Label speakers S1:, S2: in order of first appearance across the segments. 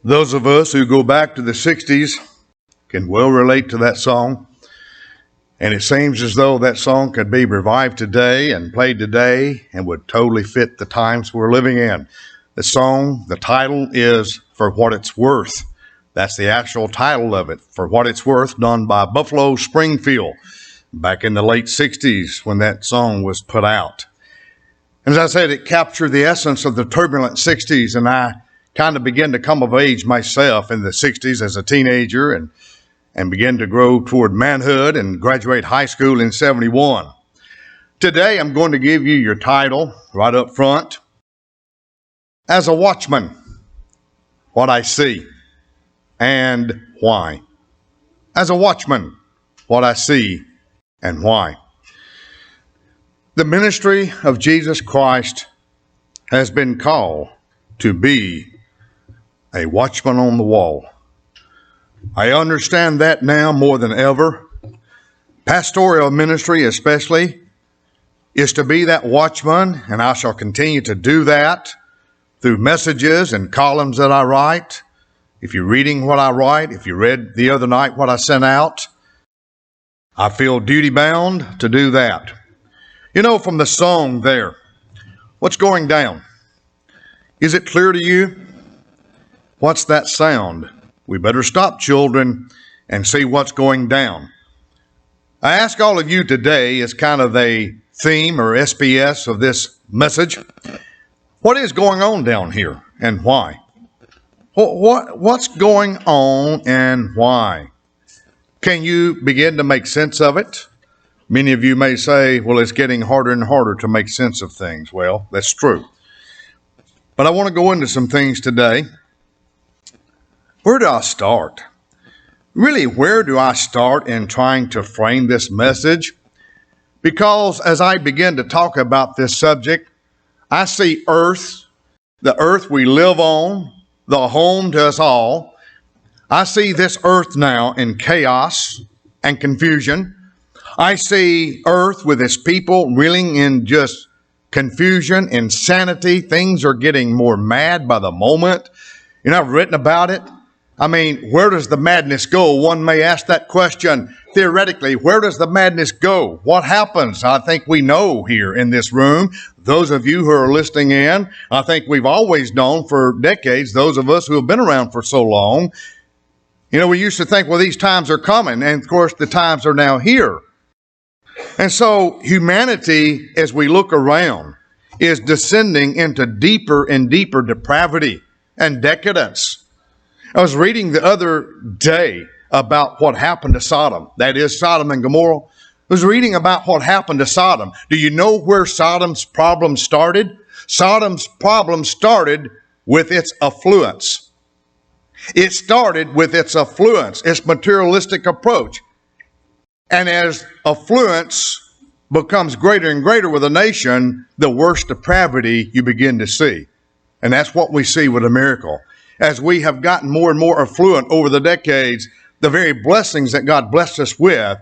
S1: Those of us who go back to the 60s can well relate to that song. And it seems as though that song could be revived today and played today and would totally fit the times we're living in. The song, the title is For What It's Worth. That's the actual title of it, For What It's Worth, done by Buffalo Springfield back in the late 60s when that song was put out. As I said, it captured the essence of the turbulent 60s, and I kind of began to come of age myself in the 60s as a teenager and began to grow toward manhood and graduate high school in 71. Today, I'm going to give you your title right up front. As a watchman, what I see and why. As a watchman, what I see and why. The ministry of Jesus Christ has been called to be a watchman on the wall. I understand that now more than ever. Pastoral ministry especially is to be that watchman, and I shall continue to do that through messages and columns that I write. If you're reading what I write, if you read the other night what I sent out, I feel duty bound to do that. You know, from the song there, what's going down? Is it clear to you? What's that sound? We better stop, children, and see what's going down. I ask all of you today as kind of a theme or SPS of this message, what is going on down here and why? What's going on and why? Can you begin to make sense of it? Many of you may say, well, it's getting harder and harder to make sense of things. Well, that's true. But I want to go into some things today. Where do I start? Really, where do I start in trying to frame this message? Because as I begin to talk about this subject, I see earth, the earth we live on, the home to us all. I see this earth now in chaos and confusion. I see earth with its people reeling in just confusion, insanity. Things are getting more mad by the moment. You know, I've written about it. I mean, where does the madness go? One may ask that question theoretically. Where does the madness go? What happens? I think we know here in this room. Those of you who are listening in, I think we've always known for decades, those of us who have been around for so long. You know, we used to think, well, these times are coming. And of course, the times are now here. And so humanity, as we look around, is descending into deeper and deeper depravity and decadence. I was reading the other day about what happened to Sodom. That is Sodom and Gomorrah. I was reading about what happened to Sodom. Do you know where Sodom's problem started? Sodom's problem started with its affluence. It started with its affluence, its materialistic approach. And as affluence becomes greater and greater with a nation, the worse depravity you begin to see. And that's what we see with America. As we have gotten more and more affluent over the decades, the very blessings that God blessed us with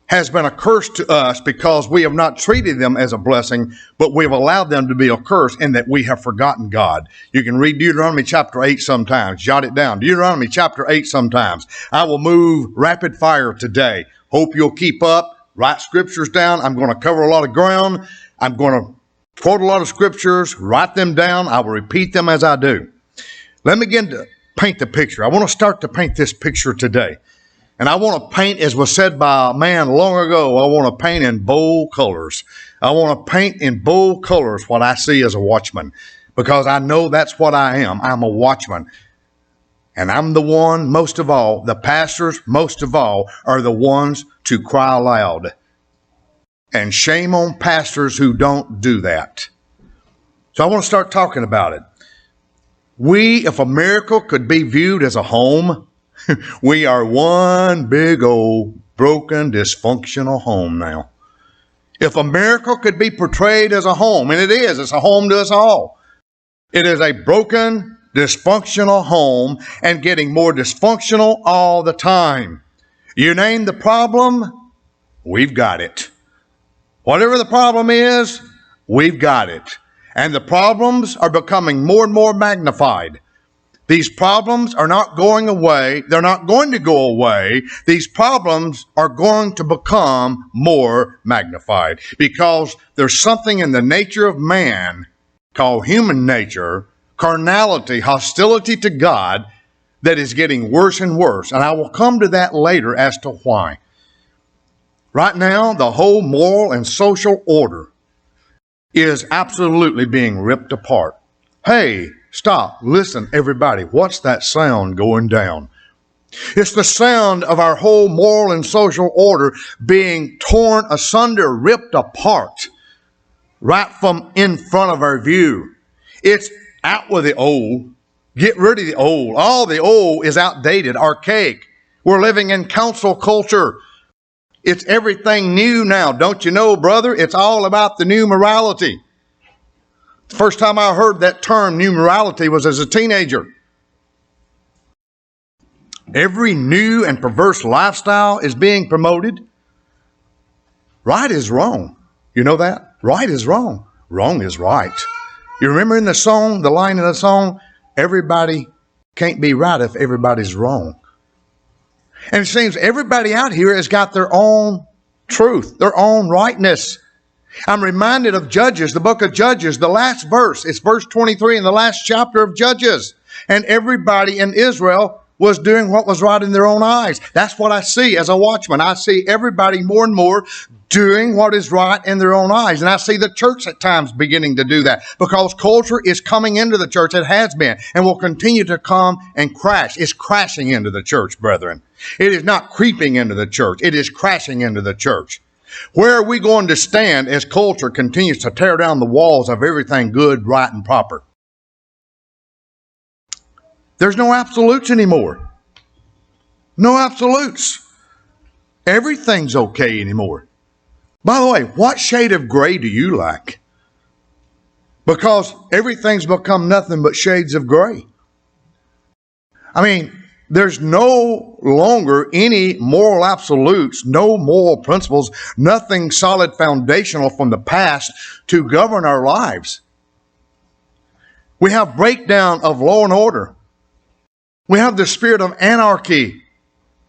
S1: has been a curse to us because we have not treated them as a blessing, but we have allowed them to be a curse in that we have forgotten God. You can read Deuteronomy chapter 8 sometimes. Jot it down. Deuteronomy chapter 8 sometimes. I will move rapid fire today. Hope you'll keep up. Write scriptures down. I'm going to cover a lot of ground. I'm going to quote a lot of scriptures. Write them down. I will repeat them as I do. Let me begin to paint the picture. I want to start to paint this picture today. And I want to paint, as was said by a man long ago, I want to paint in bold colors. I want to paint in bold colors what I see as a watchman, because I know that's what I am. I'm a watchman. And I'm the one, most of all, the pastors, most of all, are the ones to cry aloud. And shame on pastors who don't do that. So I want to start talking about it. If America could be viewed as a home, we are one big old broken, dysfunctional home now. If America could be portrayed as a home, and it is, it's a home to us all. It is a broken, dysfunctional home and getting more dysfunctional all the time. You name the problem, we've got it. Whatever the problem is, we've got it. And the problems are becoming more and more magnified. These problems are not going away. They're not going to go away. These problems are going to become more magnified because there's something in the nature of man called human nature, carnality, hostility to God, that is getting worse and worse. And I will come to that later as to why. Right now, the whole moral and social order is absolutely being ripped apart. Hey, stop, listen, everybody. What's that sound going down? It's the sound of our whole moral and social order being torn asunder, ripped apart, right from in front of our view. It's out with the old. Get rid of the old. All the old is outdated, archaic. We're living in council culture. It's everything new now. Don't you know, brother? It's all about the new morality. The first time I heard that term, new morality, was as a teenager. Every new and perverse lifestyle is being promoted. Right is wrong. You know that? Right is wrong. Wrong is right. You remember in the song, the line in the song, everybody can't be right if everybody's wrong. And it seems everybody out here has got their own truth, their own rightness. I'm reminded of Judges, the book of Judges, the last verse. It's verse 23 in the last chapter of Judges. And everybody in Israel was doing what was right in their own eyes. That's what I see as a watchman. I see everybody more and more doing what is right in their own eyes. And I see the church at times beginning to do that because culture is coming into the church. It has been and will continue to come and crash. It's crashing into the church, brethren. It is not creeping into the church. It is crashing into the church. Where are we going to stand as culture continues to tear down the walls of everything good, right, and proper? There's no absolutes anymore. No absolutes. Everything's okay anymore. By the way, what shade of gray do you like? Because everything's become nothing but shades of gray. I mean, there's no longer any moral absolutes, no moral principles, nothing solid foundational from the past to govern our lives. We have breakdown of law and order. We have the spirit of anarchy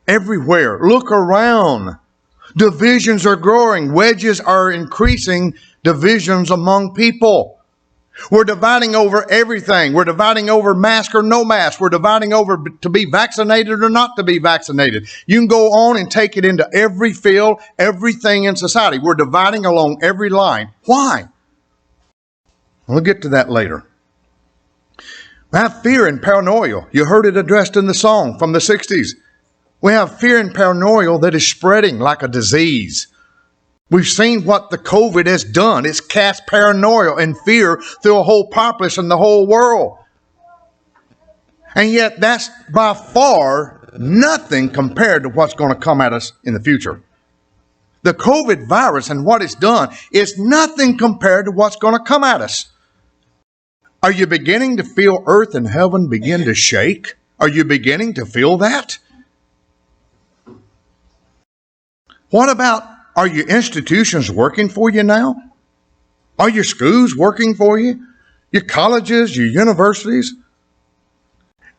S1: everywhere. Look around. Divisions are growing. Wedges are increasing. Divisions among people. We're dividing over everything. We're dividing over mask or no mask. We're dividing over to be vaccinated or not to be vaccinated. You can go on and take it into every field, everything in society. We're dividing along every line. Why? We'll get to that later. We have fear and paranoia. You heard it addressed in the song from the 60s. We have fear and paranoia that is spreading like a disease. We've seen what the COVID has done. It's cast paranoia and fear through a whole populace and the whole world. And yet that's by far nothing compared to what's going to come at us in the future. The COVID virus and what it's done is nothing compared to what's going to come at us. Are you beginning to feel earth and heaven begin to shake? Are you beginning to feel that? What about, are your institutions working for you now? Are your schools working for you? Your colleges, your universities?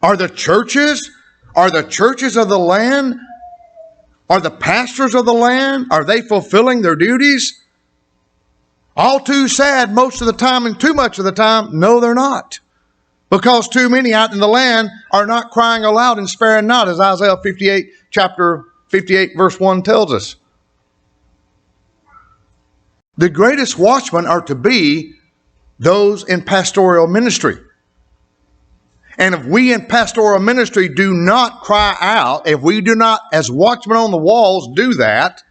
S1: Are the churches? Are the churches of the land? Are the pastors of the land? Are they fulfilling their duties? All too sad most of the time and too much of the time, no, they're not. Because too many out in the land are not crying aloud and sparing not, as Isaiah 58, chapter 58, verse 1 tells us. The greatest watchmen are to be those in pastoral ministry. And if we in pastoral ministry do not cry out, if we do not, as watchmen on the walls, do that,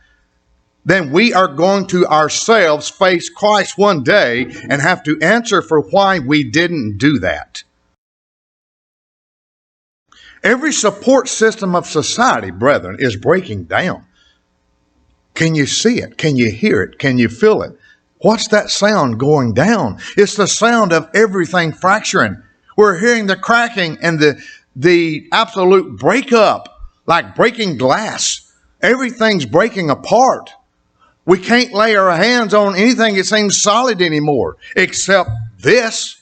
S1: then we are going to ourselves face Christ one day and have to answer for why we didn't do that. Every support system of society, brethren, is breaking down. Can you see it? Can you hear it? Can you feel it? What's that sound going down? It's the sound of everything fracturing. We're hearing the cracking and the absolute breakup, like breaking glass. Everything's breaking apart. We can't lay our hands on anything that seems solid anymore, except this,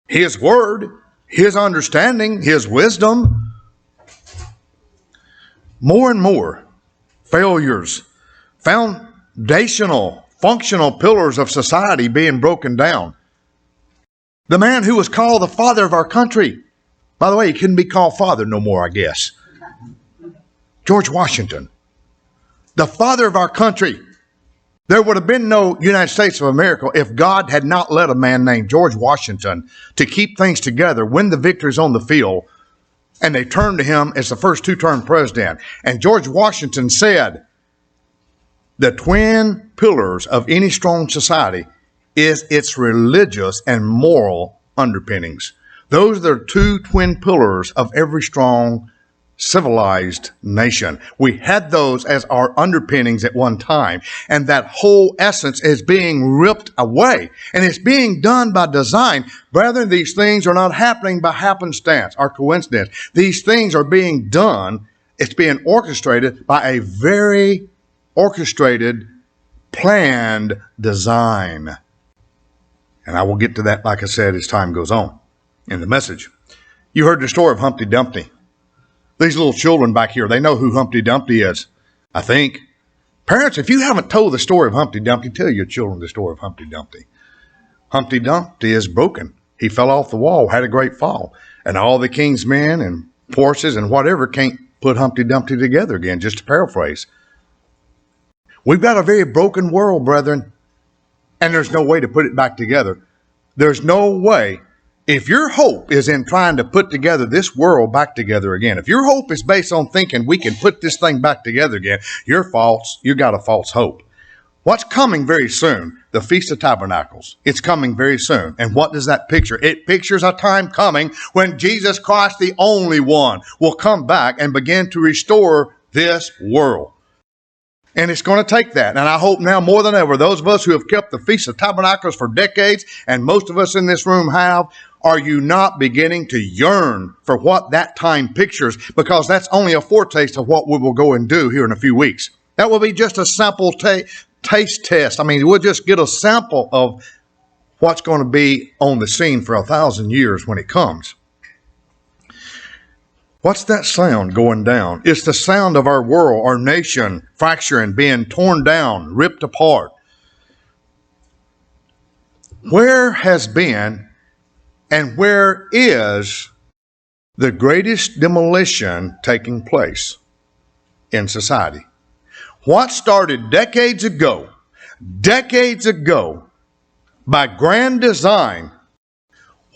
S1: His Word. his understanding, his wisdom. More and more failures, foundational, functional pillars of society being broken down. The man who was called the father of our country, by the way, he couldn't be called father no more, I guess. George Washington, the father of our country. There would have been no United States of America if God had not led a man named George Washington to keep things together, win the victories on the field, and they turned to him as the first two-term president. And George Washington said, the twin pillars of any strong society is its religious and moral underpinnings. Those are the two twin pillars of every strong civilized nation. We had those as our underpinnings at one time, and that whole essence is being ripped away, and it's being done by design. Brethren, these things are not happening by happenstance or coincidence. These things are being done. It's being orchestrated by a very orchestrated, planned design. And I will get to that, like I said, as time goes on in the message. You heard the story of Humpty Dumpty. These little children back here, they know who Humpty Dumpty is, I think. Parents, if you haven't told the story of Humpty Dumpty, tell your children the story of Humpty Dumpty. Humpty Dumpty is broken. He fell off the wall, had a great fall. And all the king's men and horses and whatever can't put Humpty Dumpty together again, just to paraphrase. We've got a very broken world, brethren, and there's no way to put it back together. There's no way. If your hope is in trying to put together this world back together again, if your hope is based on thinking we can put this thing back together again, you're false. You got a false hope. What's coming very soon? The Feast of Tabernacles. It's coming very soon. And what does that picture? It pictures a time coming when Jesus Christ, the only one, will come back and begin to restore this world. And it's going to take that. And I hope now more than ever, those of us who have kept the Feast of Tabernacles for decades, and most of us in this room have, are you not beginning to yearn for what that time pictures? Because that's only a foretaste of what we will go and do here in a few weeks. That will be just a sample taste test. I mean, we'll just get a sample of what's going to be on the scene for 1,000 years when it comes. What's that sound going down? It's the sound of our world, our nation fracturing, being torn down, ripped apart. Where has been and where is the greatest demolition taking place in society? What started decades ago, by grand design,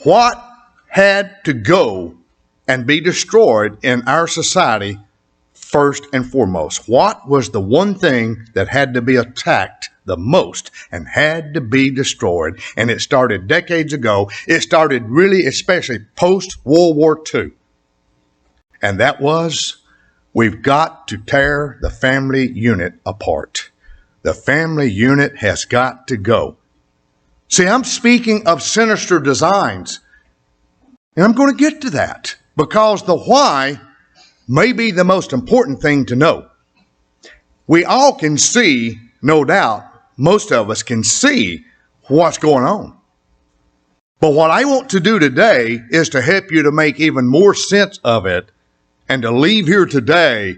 S1: what had to go and be destroyed in our society first and foremost? What was the one thing that had to be attacked the most and had to be destroyed? And it started decades ago. It started really especially post-World War II. And that was, we've got to tear the family unit apart. The family unit has got to go. See, I'm speaking of sinister designs. And I'm going to get to that, because the why may be the most important thing to know. We all can see, no doubt, most of us can see what's going on. But what I want to do today is to help you to make even more sense of it and to leave here today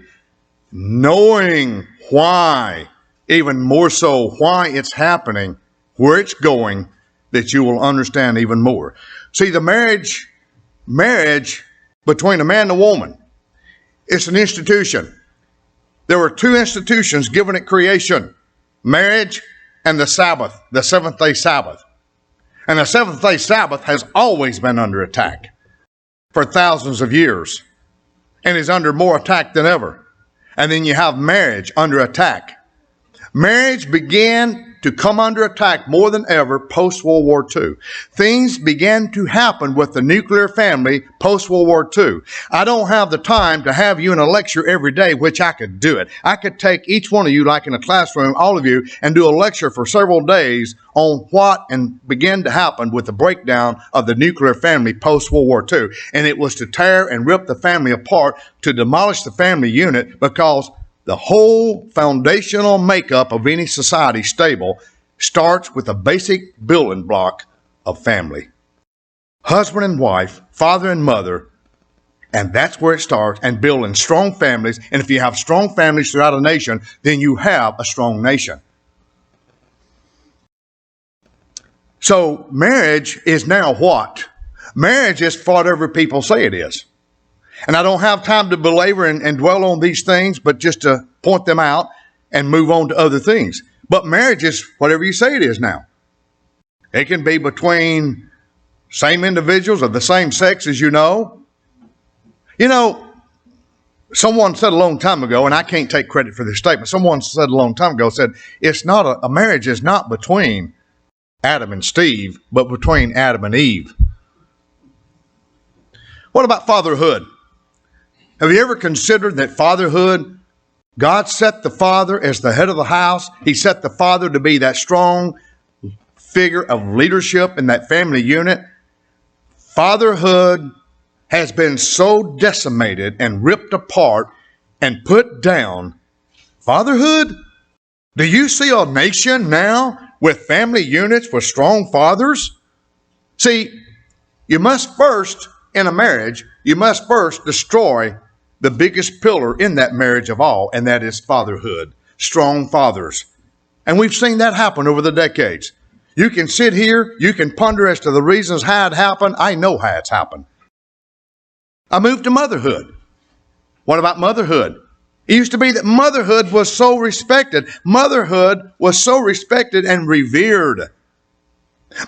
S1: knowing why, even more so why it's happening, where it's going, that you will understand even more. See, the marriage between a man and a woman, it's an institution. There were two institutions given at creation: marriage and the Sabbath, the seventh-day Sabbath. And the seventh-day Sabbath has always been under attack for thousands of years, and is under more attack than ever. And then you have marriage under attack. Marriage began to come under attack more than ever post-World War II. Things began to happen with the nuclear family post-World War II. I don't have the time to have you in a lecture every day, which I could do it. I could take each one of you, like in a classroom, all of you, and do a lecture for several days on what and began to happen with the breakdown of the nuclear family post-World War II. And it was to tear and rip the family apart, to demolish the family unit, because the whole foundational makeup of any society stable starts with a basic building block of family. husband and wife, father and mother, and that's where it starts, and building strong families. And if you have strong families throughout a nation, then you have a strong nation. So marriage is now what? Marriage is whatever people say it is. And I don't have time to belabor and dwell on these things, but just to point them out and move on to other things. But marriage is whatever you say it is now. It can be between same individuals of the same sex, as you know. You know, someone said a long time ago, and I can't take credit for this statement. Someone said a long time ago, said, it's not a marriage is not between Adam and Steve, but between Adam and Eve. What about fatherhood? Have you ever considered that fatherhood, God set the father as the head of the house. He set the father to be that strong figure of leadership in that family unit. Fatherhood has been so decimated and ripped apart and put down. Fatherhood? Do you see a nation now with family units with strong fathers? See, you must first, in a marriage, you must first destroy the biggest pillar in that marriage of all, and that is fatherhood, strong fathers. And we've seen that happen over the decades. You can sit here, you can ponder as to the reasons how it happened. I know how it's happened. I moved to motherhood. What about motherhood? It used to be that motherhood was so respected. Motherhood was so respected and revered.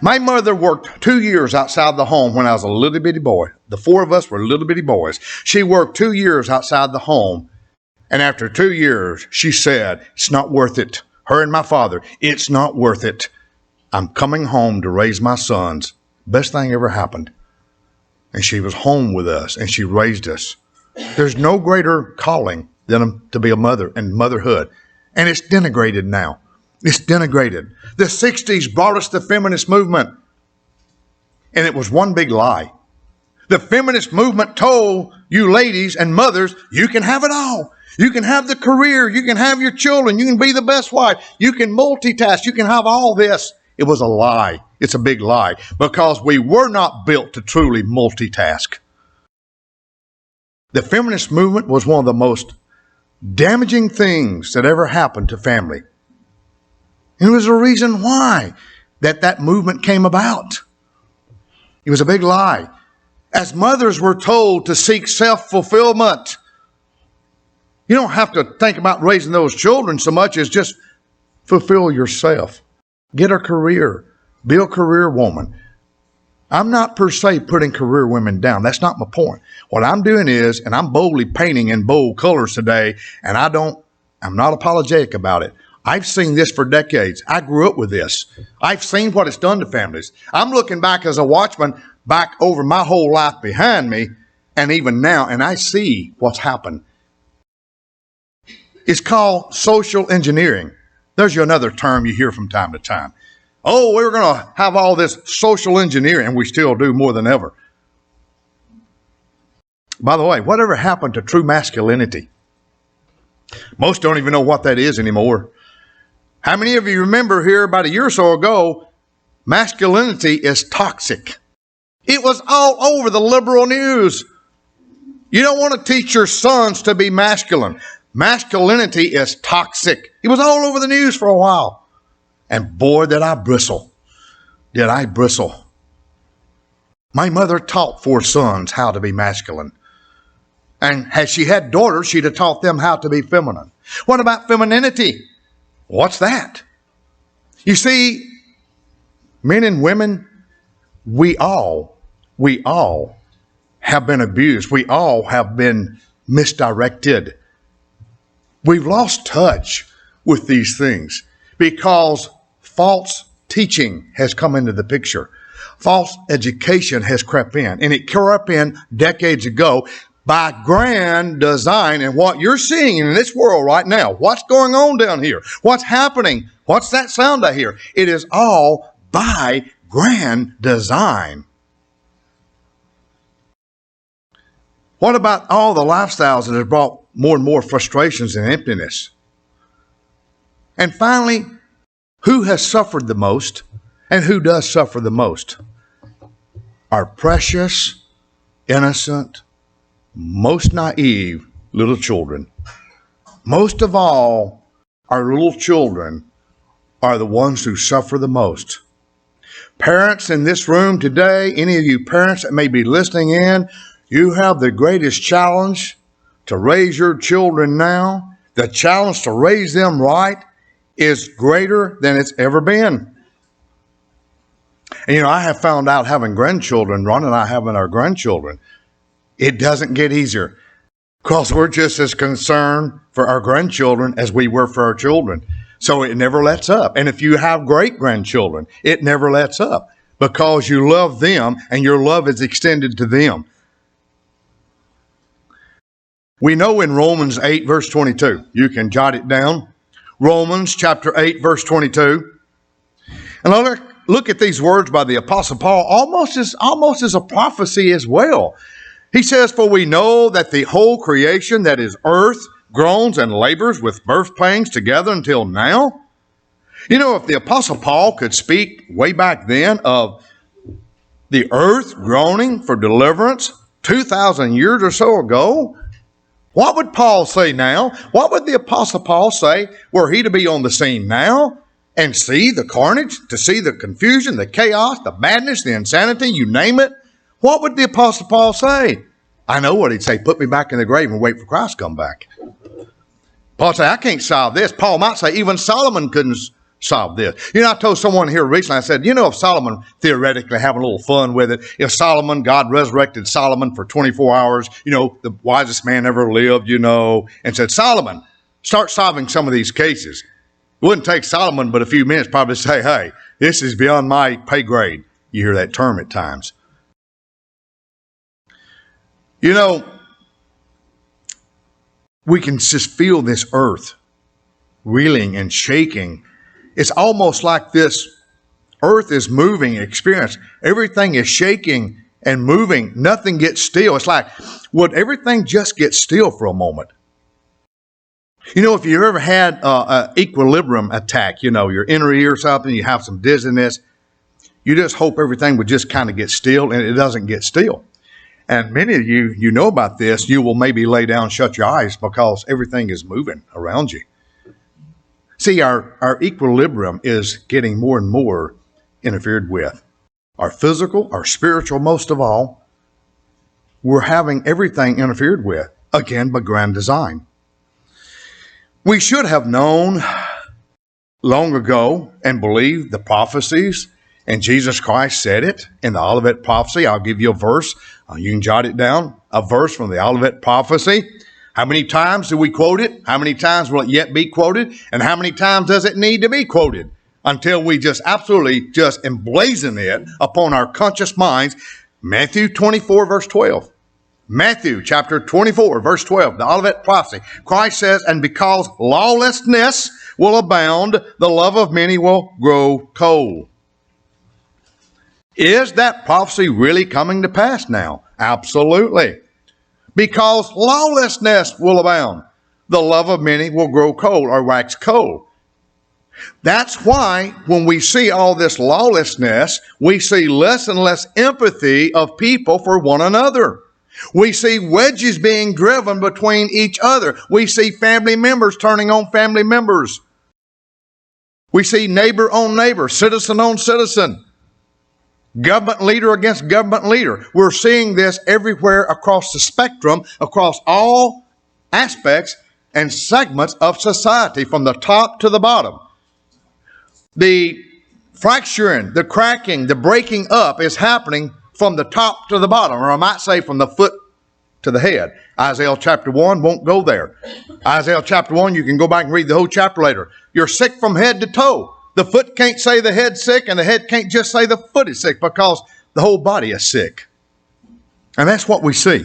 S1: My mother worked 2 years outside the home when I was a little bitty boy. The four of us were little bitty boys. She worked 2 years outside the home. And after 2 years, she said, it's not worth it. Her and my father, it's not worth it. I'm coming home to raise my sons. Best thing ever happened. And she was home with us, and she raised us. There's no greater calling than to be a mother and motherhood. And it's denigrated now. It's denigrated. The 60s brought us the feminist movement. And it was one big lie. The feminist movement told you ladies and mothers, you can have it all. You can have the career. You can have your children. You can be the best wife. You can multitask. You can have all this. It was a lie. It's a big lie, because we were not built to truly multitask. The feminist movement was one of the most damaging things that ever happened to family. And it was a reason why that movement came about. It was a big lie. As mothers were told to seek self-fulfillment. You don't have to think about raising those children so much as just fulfill yourself. Get a career. Be a career woman. I'm not per se putting career women down. That's not my point. What I'm doing is, and I'm boldly painting in bold colors today, and I'm not apologetic about it. I've seen this for decades. I grew up with this. I've seen what it's done to families. I'm looking back as a watchman back over my whole life behind me, and even now, and I see what's happened. It's called social engineering. There's another term you hear from time to time. Oh, we're going to have all this social engineering, and we still do more than ever. By the way, whatever happened to true masculinity? Most don't even know what that is anymore. How many of you remember here about a year or so ago, masculinity is toxic? It was all over the liberal news. You don't want to teach your sons to be masculine. Masculinity is toxic. It was all over the news for a while. And boy, did I bristle. Did I bristle. My mother taught 4 sons how to be masculine. And had she had daughters, she'd have taught them how to be feminine. What about femininity? What's that? You see, men and women, we all have been abused. We all have been misdirected. We've lost touch with these things because false teaching has come into the picture. False education has crept in, and it crept in decades ago by grand design. And what you're seeing in this world right now, what's going on down here, what's happening, what's that sound I hear? It is all by grand design. What about all the lifestyles that have brought more and more frustrations and emptiness? And finally, who has suffered the most and who does suffer the most? our precious, innocent, most naive little children. Most of all, our little children are the ones who suffer the most. Parents in this room today, any of you parents that may be listening in, you have the greatest challenge to raise your children now. The challenge to raise them right is greater than it's ever been. And I have found out having grandchildren, Ron and I having our grandchildren, it doesn't get easier because we're just as concerned for our grandchildren as we were for our children. So it never lets up. And if you have great grandchildren, it never lets up because you love them and your love is extended to them. We know in Romans 8, verse 22, you can jot it down. Romans chapter 8, verse 22. And look at these words by the Apostle Paul, almost as a prophecy as well. He says, "For we know that the whole creation that is earth groans and labors with birth pangs together until now." If the Apostle Paul could speak way back then of the earth groaning for deliverance 2,000 years or so ago, what would Paul say now? What would the Apostle Paul say were he to be on the scene now and see the carnage, to see the confusion, the chaos, the madness, the insanity, you name it? What would the Apostle Paul say? I know what he'd say: put me back in the grave and wait for Christ to come back. Paul would say, I can't solve this. Paul might say, even Solomon couldn't solve this. I told someone here recently, I said, if Solomon, theoretically having a little fun with it, if Solomon, God resurrected Solomon for 24 hours, the wisest man ever lived, and said, Solomon, start solving some of these cases. It wouldn't take Solomon but a few minutes probably to say, hey, this is beyond my pay grade. You hear that term at times. We can just feel this earth reeling and shaking. It's almost like this earth is moving experience. Everything is shaking and moving. Nothing gets still. It's like, would everything just get still for a moment? If you ever had an equilibrium attack, your inner ear or something, you have some dizziness, you just hope everything would just kind of get still, and it doesn't get still. And many of you know about this. You will maybe lay down, shut your eyes because everything is moving around you. See, our equilibrium is getting more and more interfered with. Our physical, our spiritual, most of all, we're having everything interfered with, again, by grand design. We should have known long ago and believed the prophecies, and Jesus Christ said it in the Olivet prophecy. I'll give you a verse. You can jot it down, a verse from the Olivet prophecy. How many times do we quote it? How many times will it yet be quoted? And how many times does it need to be quoted until we just absolutely just emblazon it upon our conscious minds? Matthew 24, verse 12. Matthew chapter 24, verse 12, the Olivet prophecy. Christ says, and because lawlessness will abound, the love of many will grow cold. Is that prophecy really coming to pass now? Absolutely. Because lawlessness will abound, the love of many will grow cold or wax cold. That's why when we see all this lawlessness, we see less and less empathy of people for one another. We see wedges being driven between each other. We see family members turning on family members. We see neighbor on neighbor, citizen on citizen. Government leader against government leader. We're seeing this everywhere across the spectrum, across all aspects and segments of society, from the top to the bottom. The fracturing, the cracking, the breaking up is happening from the top to the bottom, or I might say from the foot to the head. Isaiah chapter 1 won't go there. Isaiah chapter 1, you can go back and read the whole chapter later. You're sick from head to toe. The foot can't say the head's sick, and the head can't just say the foot is sick, because the whole body is sick. And that's what we see.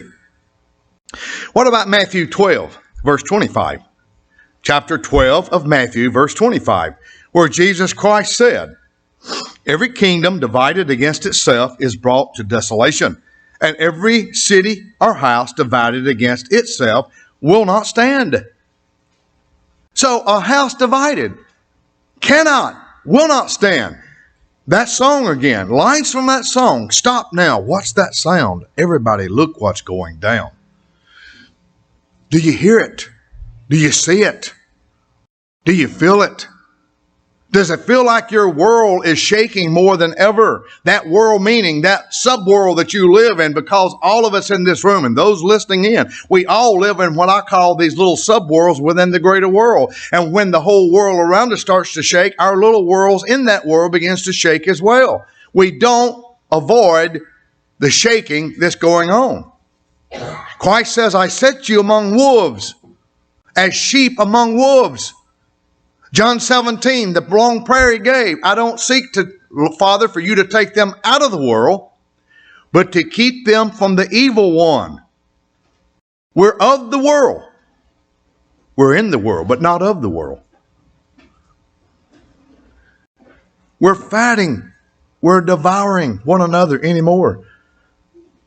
S1: What about Matthew 12, verse 25? Chapter 12 of Matthew, verse 25, where Jesus Christ said, every kingdom divided against itself is brought to desolation, and every city or house divided against itself will not stand. So a house divided will not stand. That song again, lines from that song. Stop now. What's that sound? Everybody, look what's going down. Do you hear it? Do you see it? Do you feel it? Does it feel like your world is shaking more than ever? That world meaning that subworld that you live in, because all of us in this room and those listening in, we all live in what I call these little subworlds within the greater world. And when the whole world around us starts to shake, our little worlds in that world begins to shake as well. We don't avoid the shaking that's going on. Christ says, I set you among wolves, as sheep among wolves. John 17, the long prayer he gave, I don't seek to, Father, for you to take them out of the world, but to keep them from the evil one. We're of the world. We're in the world, but not of the world. We're fighting. We're devouring one another anymore.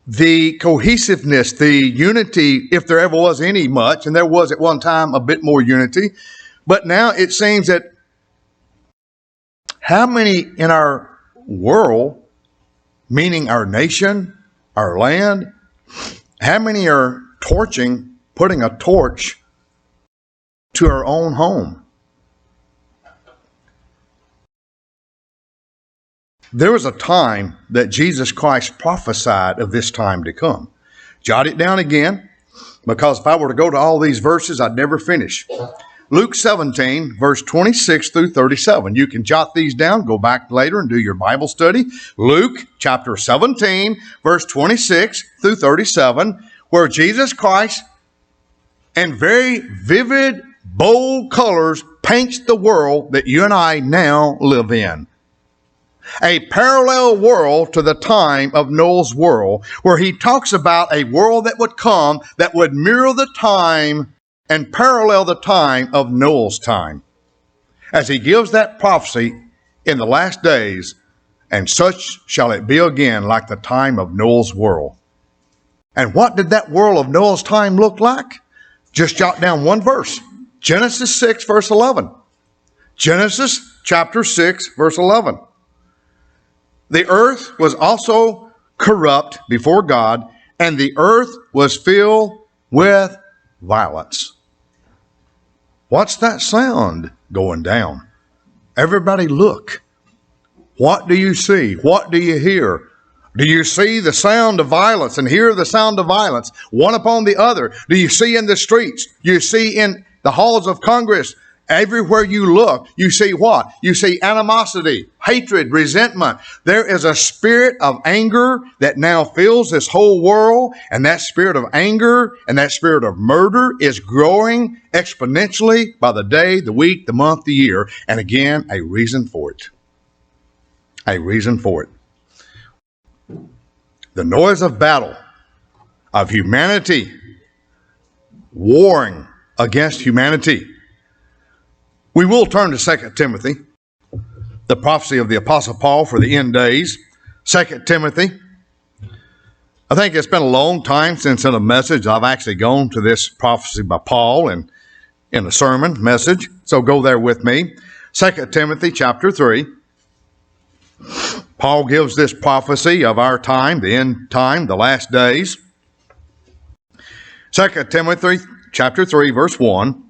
S1: The cohesiveness, the unity, if there ever was any much, and there was at one time a bit more unity, but now it seems that how many in our world, meaning our nation, our land, how many are putting a torch to our own home? There was a time that Jesus Christ prophesied of this time to come. Jot it down again, because if I were to go to all these verses, I'd never finish. Luke 17, verse 26 through 37. You can jot these down, go back later and do your Bible study. Luke chapter 17, verse 26 through 37, where Jesus Christ, in very vivid, bold colors, paints the world that you and I now live in. A parallel world to the time of Noah's world, where he talks about a world that would come that would mirror the time and parallel the time of Noah's time, as he gives that prophecy in the last days, and such shall it be again like the time of Noah's world. And what did that world of Noah's time look like? Just jot down one verse. Genesis 6, verse 11. Genesis chapter 6, verse 11. The earth was also corrupt before God, and the earth was filled with violence. What's that sound going down? Everybody look. What do you see? What do you hear? Do you see the sound of violence and hear the sound of violence, one upon the other? Do you see in the streets? You see in the halls of Congress? Everywhere you look, you see what? You see animosity, hatred, resentment. There is a spirit of anger that now fills this whole world, and that spirit of anger and that spirit of murder is growing exponentially by the day, the week, the month, the year. And again, a reason for it. A reason for it. The noise of battle, of humanity warring against humanity. We will turn to 2 Timothy, the prophecy of the Apostle Paul for the end days. 2 Timothy. I think it's been a long time since in a message I've actually gone to this prophecy by Paul and in a sermon message. So go there with me. 2 Timothy chapter 3. Paul gives this prophecy of our time, the end time, the last days. 2 Timothy chapter 3, verse 1.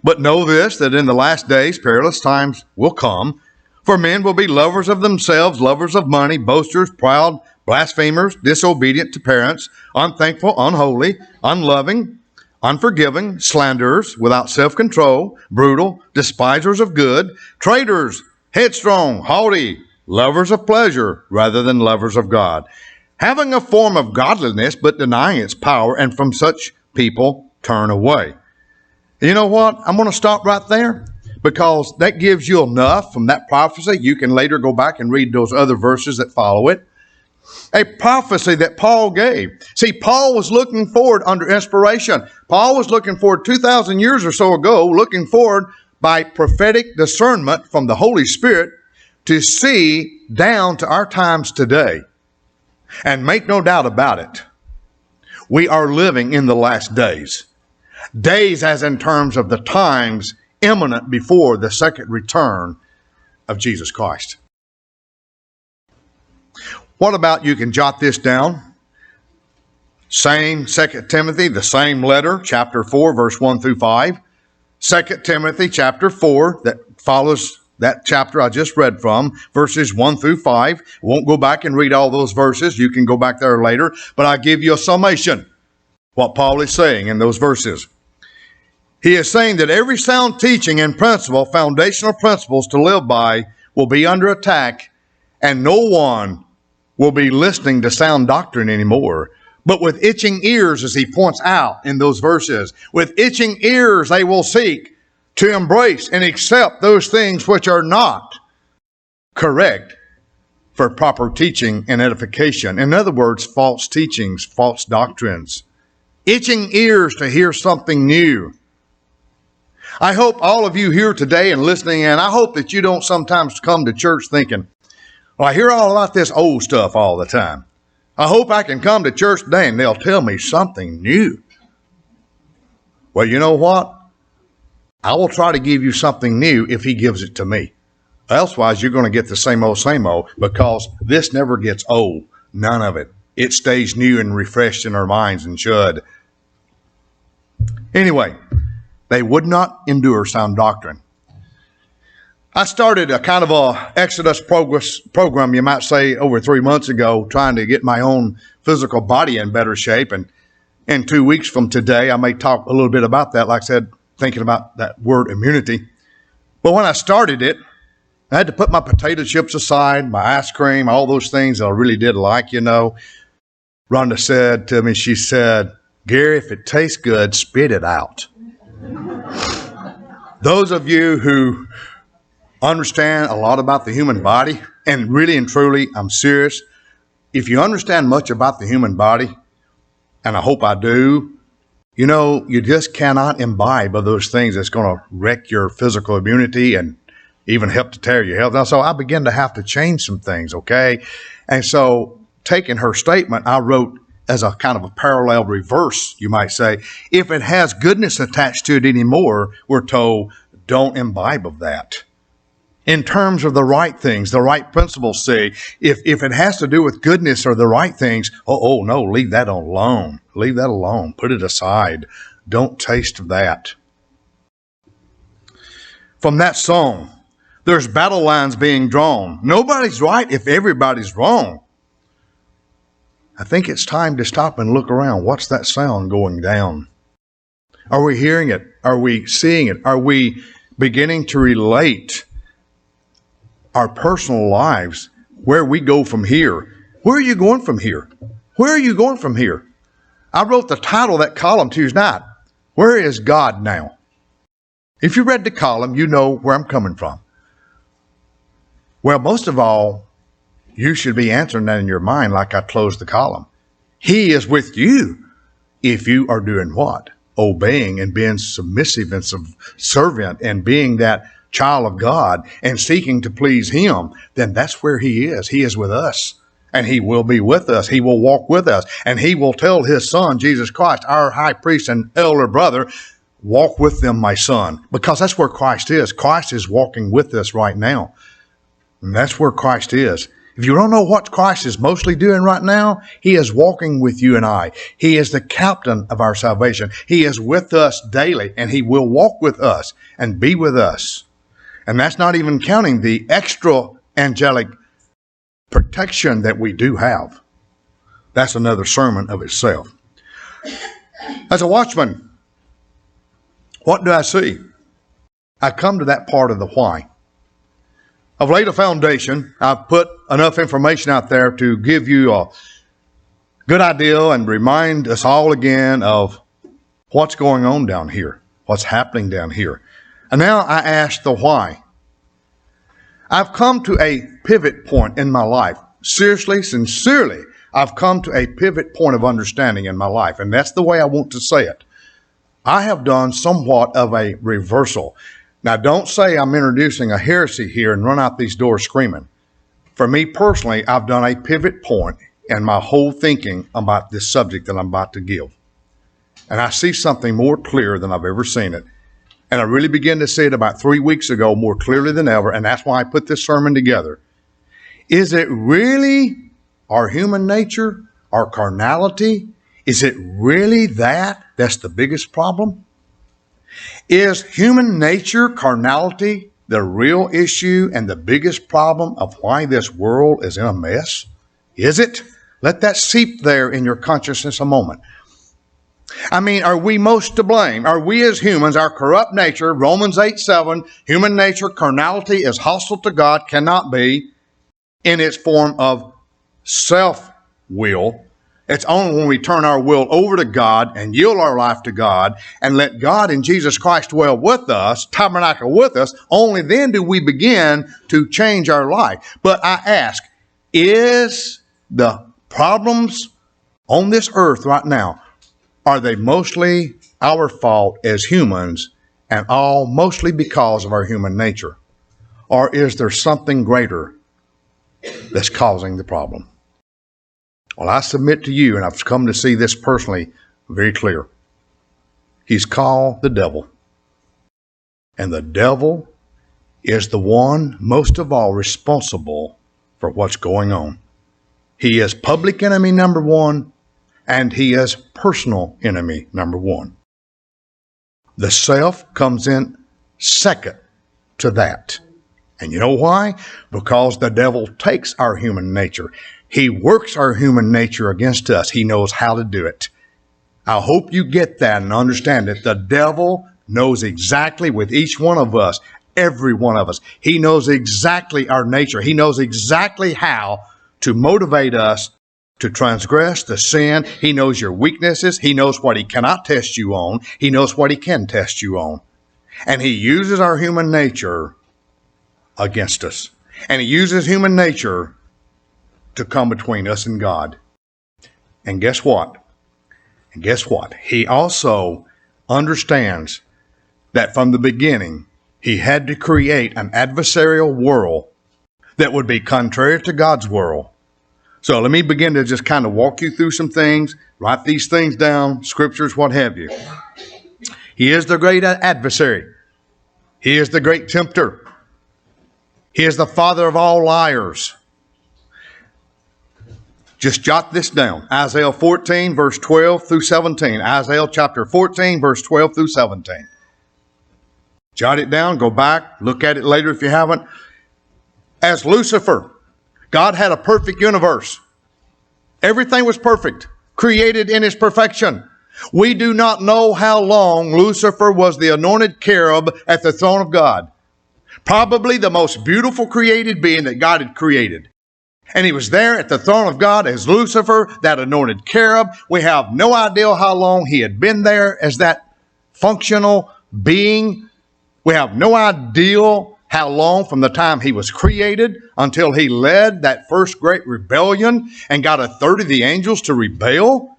S1: But know this, that in the last days perilous times will come, for men will be lovers of themselves, lovers of money, boasters, proud, blasphemers, disobedient to parents, unthankful, unholy, unloving, unforgiving, slanderers, without self-control, brutal, despisers of good, traitors, headstrong, haughty, lovers of pleasure rather than lovers of God, having a form of godliness but denying its power, and from such people turn away. You know what? I'm going to stop right there, because that gives you enough from that prophecy. You can later go back and read those other verses that follow it. A prophecy that Paul gave. See, Paul was looking forward under inspiration. Paul was looking forward 2,000 years or so ago, looking forward by prophetic discernment from the Holy Spirit to see down to our times today. And make no doubt about it, we are living in the last days. Days as in terms of the times imminent before the second return of Jesus Christ. What about, you can jot this down, same 2 Timothy, the same letter, chapter 4, verse 1 through 5. 2 Timothy chapter 4, that follows that chapter I just read from, verses 1 through 5. I won't go back and read all those verses. You can go back there later, but I give you a summation, what Paul is saying in those verses. He is saying that every sound teaching and principle, foundational principles to live by, will be under attack, and no one will be listening to sound doctrine anymore. But with itching ears, as he points out in those verses, with itching ears they will seek to embrace and accept those things which are not correct for proper teaching and edification. In other words, false teachings, false doctrines. Itching ears to hear something new. I hope all of you here today and listening in, I hope that you don't sometimes come to church thinking, well, I hear all about this old stuff all the time. I hope I can come to church today and they'll tell me something new. Well, you know what? I will try to give you something new if he gives it to me. Elsewise, you're going to get the same old, because this never gets old. None of it. It stays new and refreshed in our minds, and should. Anyway, they would not endure sound doctrine. I started a kind of a Exodus program, you might say, over 3 months ago, trying to get my own physical body in better shape. And in 2 weeks from today, I may talk a little bit about that, like I said, thinking about that word immunity. But when I started it, I had to put my potato chips aside, my ice cream, all those things that I really did like, you know. Rhonda said to me, she said, Gary, if it tastes good, spit it out. Those of you who understand a lot about the human body, and really and truly, I'm serious, if you understand much about the human body, and I hope I do, you know, you just cannot imbibe of those things that's going to wreck your physical immunity and even help to tear your health. Now, so I began to have to change some things, okay? And so taking her statement, I wrote as a kind of a parallel reverse, you might say, if it has goodness attached to it anymore, we're told, don't imbibe of that. In terms of the right things, the right principles, say, if it has to do with goodness or the right things, no, leave that alone. Leave that alone. Put it aside. Don't taste that. From that song, there's battle lines being drawn. Nobody's right if everybody's wrong. I think it's time to stop and look around. What's that sound going down? Are we hearing it? Are we seeing it? Are we beginning to relate our personal lives, where we go from here? Where are you going from here? Where are you going from here? I wrote the title of that column Tuesday night. Where is God now? If you read the column, you know where I'm coming from. Well, most of all, you should be answering that in your mind like I closed the column. He is with you if you are doing what? Obeying and being submissive and subservient and being that child of God and seeking to please him. Then that's where he is. He is with us, and he will be with us. He will walk with us, and he will tell his son, Jesus Christ, our high priest and elder brother, walk with them, my son, because that's where Christ is. Christ is walking with us right now. And that's where Christ is. If you don't know what Christ is mostly doing right now, he is walking with you and I. He is the captain of our salvation. He is with us daily, and he will walk with us and be with us. And that's not even counting the extra angelic protection that we do have. That's another sermon of itself. As a watchman, what do I see? I come to that part of the why. I've laid a foundation. I've put enough information out there to give you a good idea and remind us all again of what's going on down here, what's happening down here. And now I ask the why. I've come to a pivot point in my life. Seriously, sincerely, I've come to a pivot point of understanding in my life. And that's the way I want to say it. I have done somewhat of a reversal. Now, don't say I'm introducing a heresy here and run out these doors screaming. For me personally, I've done a pivot point in my whole thinking about this subject that I'm about to give. And I see something more clear than I've ever seen it. And I really began to see it about 3 weeks ago more clearly than ever. And that's why I put this sermon together. Is it really our human nature, our carnality, is it really that's the biggest problem? Is human nature, carnality, the real issue and the biggest problem of why this world is in a mess? Is it? Let that seep there in your consciousness a moment. I mean, are we most to blame? Are we as humans, our corrupt nature, Romans 8:7, human nature, carnality is hostile to God, cannot be, in its form of self-will. It's only when we turn our will over to God and yield our life to God and let God in Jesus Christ dwell with us, tabernacle with us, only then do we begin to change our life. But I ask, is the problems on this earth right now, are they mostly our fault as humans and all mostly because of our human nature? Or is there something greater that's causing the problem? Well, I submit to you, and I've come to see this personally very clear. He's called the devil. And the devil is the one most of all responsible for what's going on. He is public enemy number one, and he is personal enemy number one. The self comes in second to that. And you know why? Because the devil takes our human nature. He works our human nature against us. He knows how to do it. I hope you get that and understand it. The devil knows exactly with each one of us, every one of us. He knows exactly our nature. He knows exactly how to motivate us to transgress, to sin. He knows your weaknesses. He knows what he cannot test you on. He knows what he can test you on. And he uses our human nature against us. And he uses human nature to come between us and God. And guess what? He also understands that from the beginning, he had to create an adversarial world that would be contrary to God's world. So let me begin to just kind of walk you through some things, write these things down, scriptures, what have you. He is the great adversary. He is the great tempter. He is the father of all liars. Just jot this down. Isaiah 14, verse 12 through 17. Isaiah chapter 14, verse 12 through 17. Jot it down, go back, look at it later if you haven't. As Lucifer, God had a perfect universe. Everything was perfect, created in his perfection. We do not know how long Lucifer was the anointed cherub at the throne of God. Probably the most beautiful created being that God had created. And he was there at the throne of God as Lucifer, that anointed cherub. We have no idea how long he had been there as that functional being. We have no idea how long from the time he was created until he led that first great rebellion and got a third of the angels to rebel.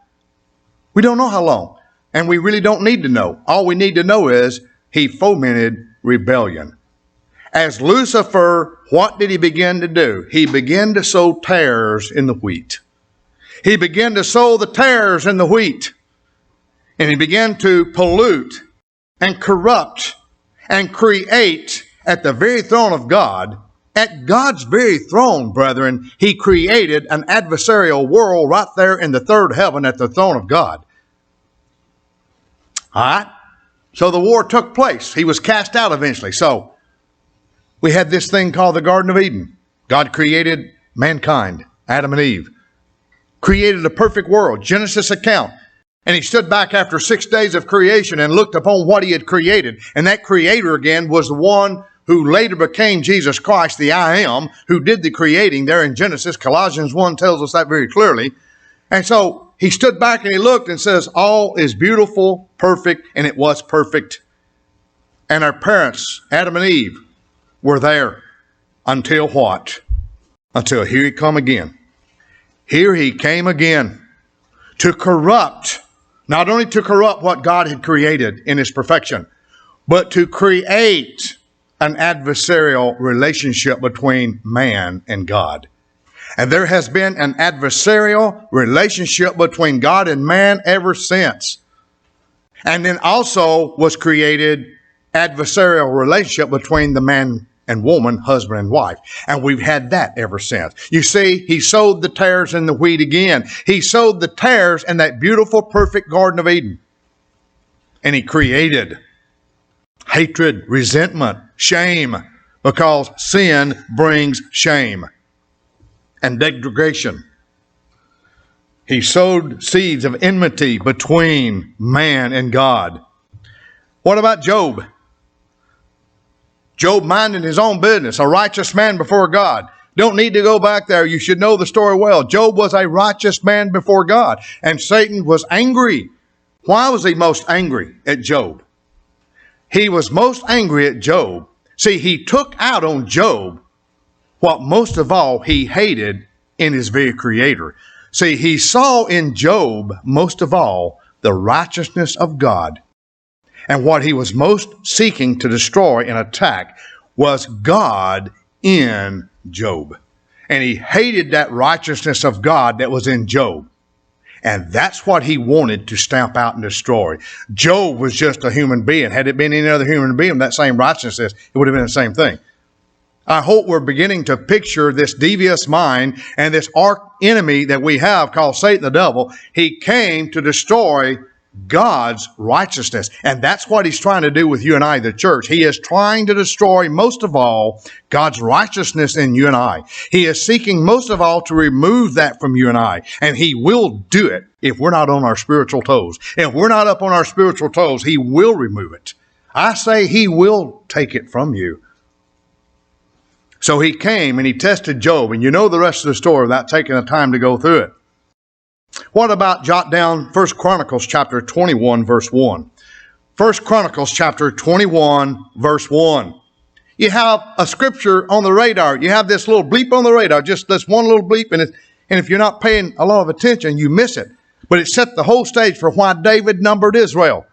S1: We don't know how long, and we really don't need to know. All we need to know is he fomented rebellion. As Lucifer, what did he begin to do? He began to sow tares in the wheat. He began to sow the tares in the wheat. And he began to pollute and corrupt and create at the very throne of God. At God's very throne, brethren, he created an adversarial world right there in the third heaven at the throne of God. All right? So the war took place. He was cast out eventually. So we had this thing called the Garden of Eden. God created mankind, Adam and Eve. Created a perfect world, Genesis account. And he stood back after 6 days of creation and looked upon what he had created. And that creator again was the one who later became Jesus Christ, the I Am, who did the creating there in Genesis. Colossians 1 tells us that very clearly. And so he stood back and he looked and says, all is beautiful, perfect, and it was perfect. And our parents, Adam and Eve, were there until what? Until here he come again. Here he came again to corrupt, not only to corrupt what God had created in his perfection, but to create an adversarial relationship between man and God. And there has been an adversarial relationship between God and man ever since. And then also was created adversarial relationship between the man and woman, husband and wife. And we've had that ever since. You see, he sowed the tares in the wheat again. He sowed the tares in that beautiful, perfect Garden of Eden. And he created hatred, resentment, shame, because sin brings shame and degradation. He sowed seeds of enmity between man and God. What about Job? Job minded his own business, a righteous man before God. Don't need to go back there. You should know the story well. Job was a righteous man before God, and Satan was angry. Why was he most angry at Job? He was most angry at Job. See, he took out on Job what most of all he hated in his very creator. See, he saw in Job most of all the righteousness of God. And what he was most seeking to destroy and attack was God in Job. And he hated that righteousness of God that was in Job. And that's what he wanted to stamp out and destroy. Job was just a human being. Had it been any other human being with that same righteousness, it would have been the same thing. I hope we're beginning to picture this devious mind and this arch enemy that we have called Satan the devil. He came to destroy God's righteousness. And that's what he's trying to do with you and I, the church. He is trying to destroy most of all God's righteousness in you and I. He is seeking most of all to remove that from you and I. And he will do it if we're not on our spiritual toes. If we're not up on our spiritual toes, he will remove it. I say he will take it from you. So he came and he tested Job. And you know the rest of the story without taking the time to go through it. What about, jot down 1 Chronicles chapter 21, verse 1. 1 Chronicles chapter 21, verse 1. You have a scripture on the radar. You have this little bleep on the radar, just this one little bleep, and if you're not paying a lot of attention, you miss it. But it set the whole stage for why David numbered Israel.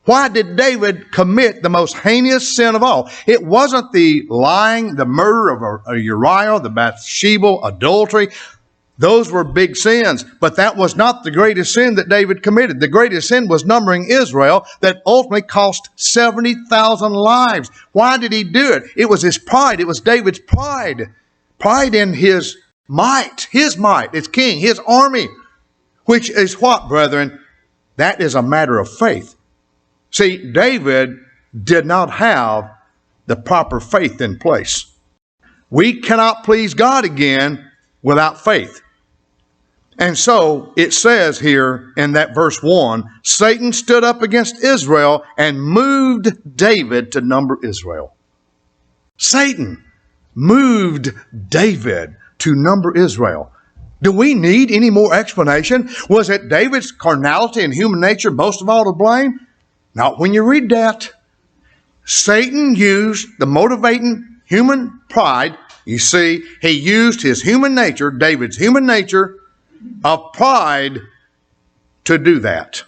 S1: Why did David commit the most heinous sin of all? It wasn't the lying, the murder of Uriah, the Bathsheba, adultery. Those were big sins, but that was not the greatest sin that David committed. The greatest sin was numbering Israel that ultimately cost 70,000 lives. Why did he do it? It was his pride. It was David's pride. Pride in his might, his king, his army, which is what, brethren? That is a matter of faith. See, David did not have the proper faith in place. We cannot please God again without faith. And so it says here in that verse 1, Satan stood up against Israel and moved David to number Israel. Satan moved David to number Israel. Do we need any more explanation? Was it David's carnality and human nature most of all to blame? Not when you read that. Satan used the motivating human pride. You see, he used his human nature, David's human nature, of pride to do that.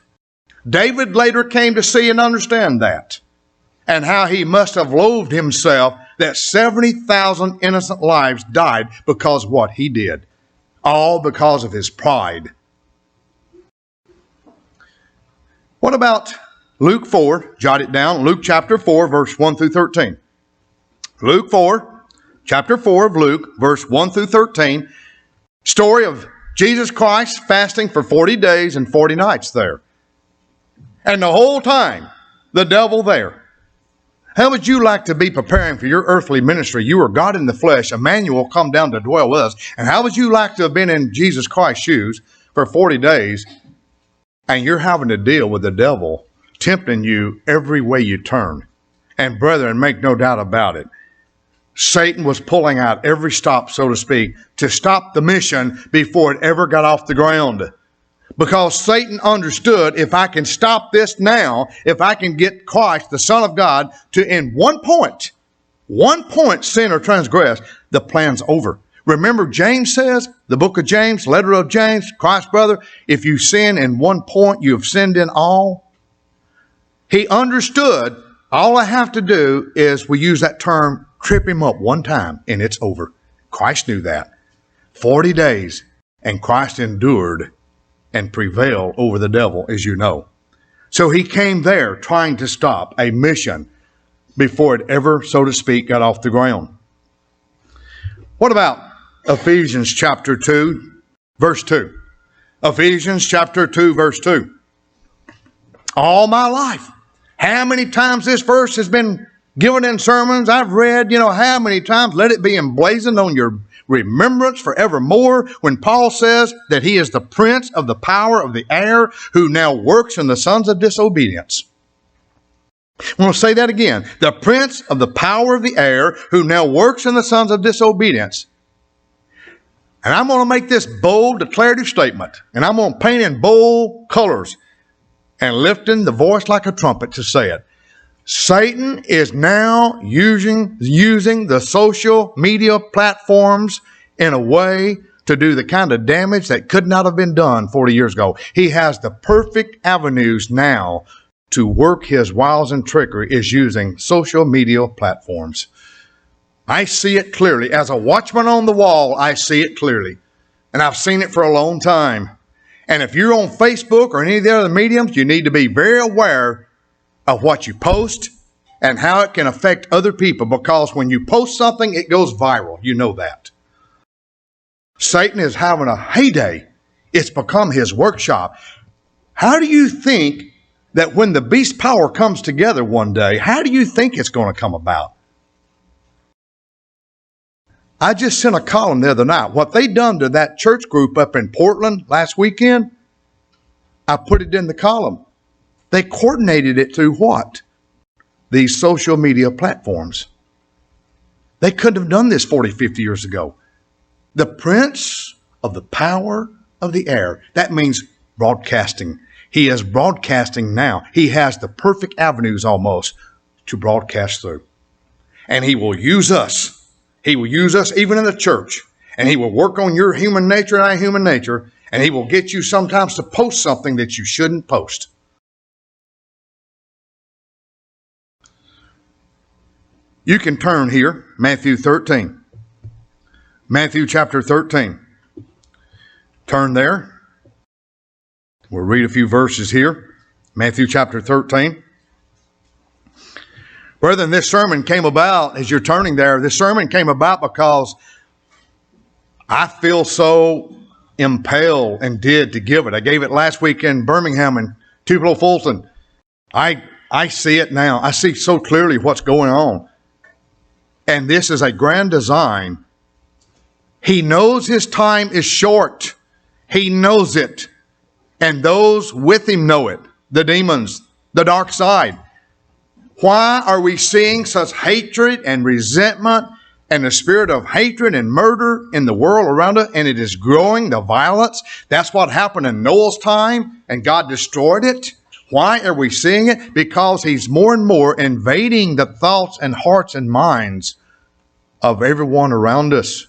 S1: David later came to see and understand that, and how he must have loathed himself that 70,000 innocent lives died because of what he did, all because of his pride. What about Luke 4? Jot it down. Luke chapter 4, verse 1 through 13. Luke 4, chapter 4 of Luke, verse 1 through 13. Story of Jesus Christ fasting for 40 days and 40 nights there. And the whole time, the devil there. How would you like to be preparing for your earthly ministry? You are God in the flesh. Emmanuel come down to dwell with us. And how would you like to have been in Jesus Christ's shoes for 40 days and you're having to deal with the devil tempting you every way you turn? And brethren, make no doubt about it, Satan was pulling out every stop, so to speak, to stop the mission before it ever got off the ground. Because Satan understood, if I can stop this now, if I can get Christ, the Son of God, to in one point sin or transgress, the plan's over. Remember, James says, the book of James, letter of James, Christ's brother, if you sin in one point, you have sinned in all. He understood, all I have to do is, we use that term, trip him up one time and it's over. Christ knew that. 40 days and Christ endured and prevailed over the devil, as you know. So he came there trying to stop a mission before it ever, so to speak, got off the ground. What about Ephesians chapter 2, verse 2? Ephesians chapter 2, verse 2. All my life, how many times this verse has been given in sermons I've read, how many times? Let it be emblazoned on your remembrance forevermore, when Paul says that he is the prince of the power of the air, who now works in the sons of disobedience. I'm going to say that again. The prince of the power of the air, who now works in the sons of disobedience. And I'm going to make this bold declarative statement, and I'm going to paint in bold colors and lifting the voice like a trumpet to say it. Satan is now using the social media platforms in a way to do the kind of damage that could not have been done 40 years ago. He has the perfect avenues now to work his wiles and trickery, is using social media platforms. I see it clearly. As a watchman on the wall, I see it clearly. And I've seen it for a long time. And if you're on Facebook or any of the other mediums, you need to be very aware of what you post and how it can affect other people, because when you post something, it goes viral. You know that. Satan is having a heyday. It's become his workshop. How do you think that when the beast power comes together one day, how do you think it's going to come about? I just sent a column the other night. What they done to that church group up in Portland last weekend, I put it in the column. They coordinated it through what? These social media platforms. They couldn't have done this 40, 50 years ago. The prince of the power of the air. That means broadcasting. He is broadcasting now. He has the perfect avenues almost to broadcast through. And he will use us. He will use us even in the church. And he will work on your human nature and our human nature. And he will get you sometimes to post something that you shouldn't post. You can turn here, Matthew 13. Matthew chapter 13. Turn there. We'll read a few verses here. Matthew chapter 13. Brethren, this sermon came about, as you're turning there, this sermon came about because I feel so impelled and did to give it. I gave it last week in Birmingham and Tupelo Fulton. I see it now. I see so clearly what's going on. And this is a grand design. He knows his time is short. He knows it. And those with him know it. The demons, the dark side. Why are we seeing such hatred and resentment and the spirit of hatred and murder in the world around us? And it is growing, the violence. That's what happened in Noah's time, and God destroyed it. Why are we seeing it? Because he's more and more invading the thoughts and hearts and minds of everyone around us.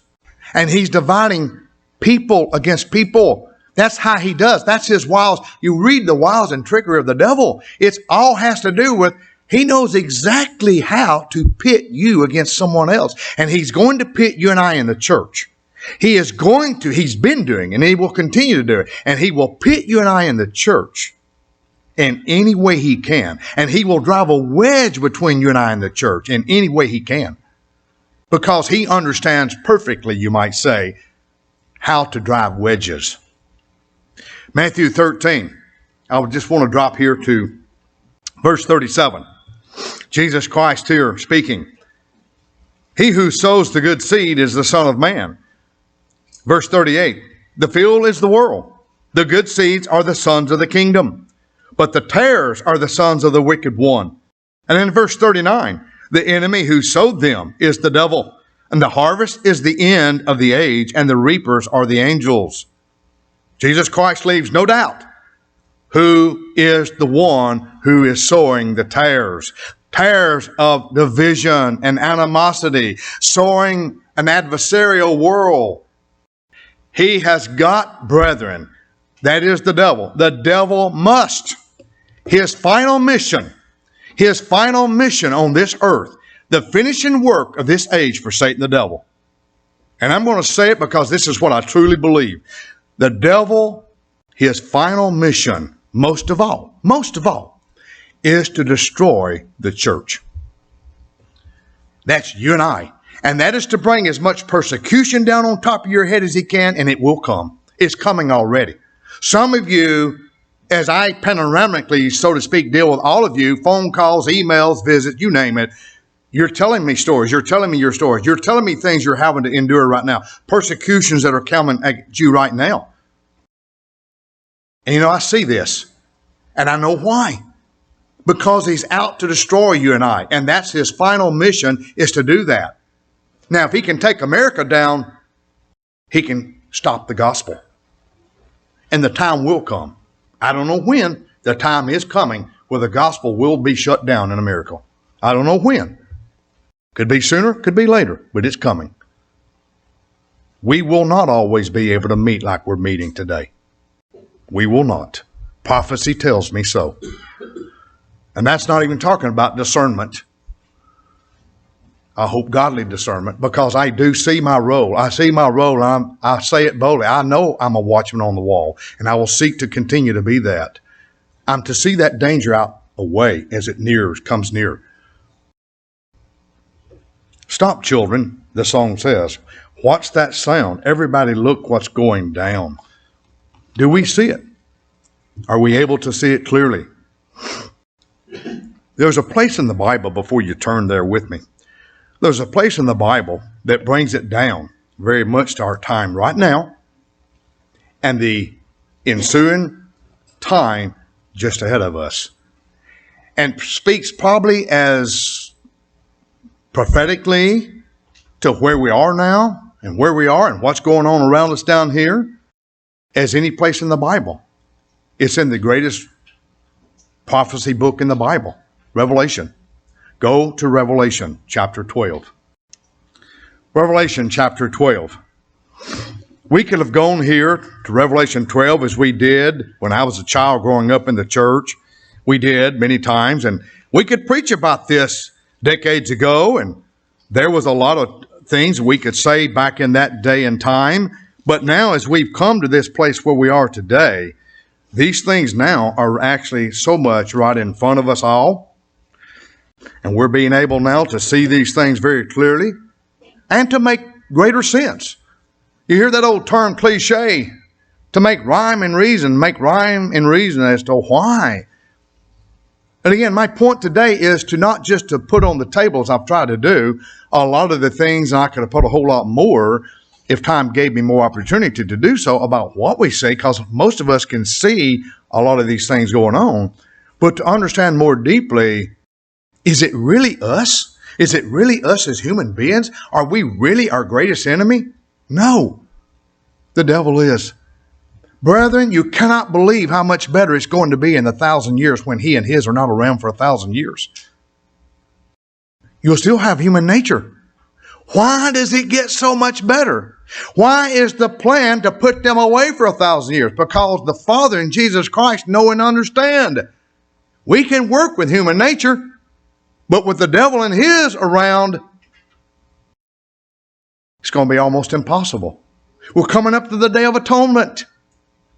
S1: And he's dividing people against people. That's how he does. That's his wiles. You read the wiles and trickery of the devil. It all has to do with he knows exactly how to pit you against someone else. And he's going to pit you and I in the church. He's been doing, and he will continue to do it. And he will pit you and I in the church in any way he can. And he will drive a wedge between you and I in the church in any way he can. Because he understands perfectly, you might say, how to drive wedges. Matthew 13. I would just want to drop here to verse 37. Jesus Christ here speaking. He who sows the good seed is the Son of Man. Verse 38. The field is the world. The good seeds are the sons of the kingdom. But the tares are the sons of the wicked one. And in verse 39. The enemy who sowed them is the devil. And the harvest is the end of the age. And the reapers are the angels. Jesus Christ leaves no doubt who is the one who is sowing the tares. Tares of division and animosity, sowing an adversarial world. He has got brethren. That is the devil. The devil must. His final mission on this earth, the finishing work of this age for Satan the devil. And I'm going to say it because this is what I truly believe. The devil, his final mission, most of all, is to destroy the church. That's you and I. And that is to bring as much persecution down on top of your head as he can, and it will come. It's coming already. Some of you, as I panoramically, so to speak, deal with all of you, phone calls, emails, visits, you name it, you're telling me stories. You're telling me your stories. You're telling me things you're having to endure right now. Persecutions that are coming at you right now. And I see this. And I know why. Because he's out to destroy you and I. And that's his final mission, is to do that. Now, if he can take America down, he can stop the gospel. And the time will come. I don't know when. The time is coming where the gospel will be shut down in America. I don't know when. Could be sooner, could be later, but it's coming. We will not always be able to meet like we're meeting today. We will not. Prophecy tells me so. And that's not even talking about discernment. I hope godly discernment, because I do see my role. I see my role, and I say it boldly. I know I'm a watchman on the wall, and I will seek to continue to be that. I'm to see that danger out away as it comes near. Stop, children, the song says. What's that sound? Everybody look what's going down. Do we see it? Are we able to see it clearly? There's a place in the Bible, before you turn there with me, there's a place in the Bible that brings it down very much to our time right now and the ensuing time just ahead of us, and speaks probably as prophetically to where we are now and where we are and what's going on around us down here as any place in the Bible. It's in the greatest prophecy book in the Bible, Revelation. Go to Revelation chapter 12. Revelation chapter 12. We could have gone here to Revelation 12 as we did when I was a child growing up in the church. We did many times, and we could preach about this decades ago, and there was a lot of things we could say back in that day and time. But now, as we've come to this place where we are today, these things now are actually so much right in front of us all. And we're being able now to see these things very clearly and to make greater sense. You hear that old term cliche, to make rhyme and reason as to why. And again, my point today is to not just to put on the table, as I've tried to do, a lot of the things, and I could have put a whole lot more if time gave me more opportunity to do so, about what we say, because most of us can see a lot of these things going on. But to understand more deeply, is it really us? Is it really us as human beings? Are we really our greatest enemy? No, the devil is. Brethren, you cannot believe how much better it's going to be in 1,000 years when he and his are not around for 1,000 years. You'll still have human nature. Why does it get so much better? Why is the plan to put them away for 1,000 years? Because the Father and Jesus Christ know and understand. We can work with human nature, but with the devil and his around, it's going to be almost impossible. We're coming up to the Day of Atonement.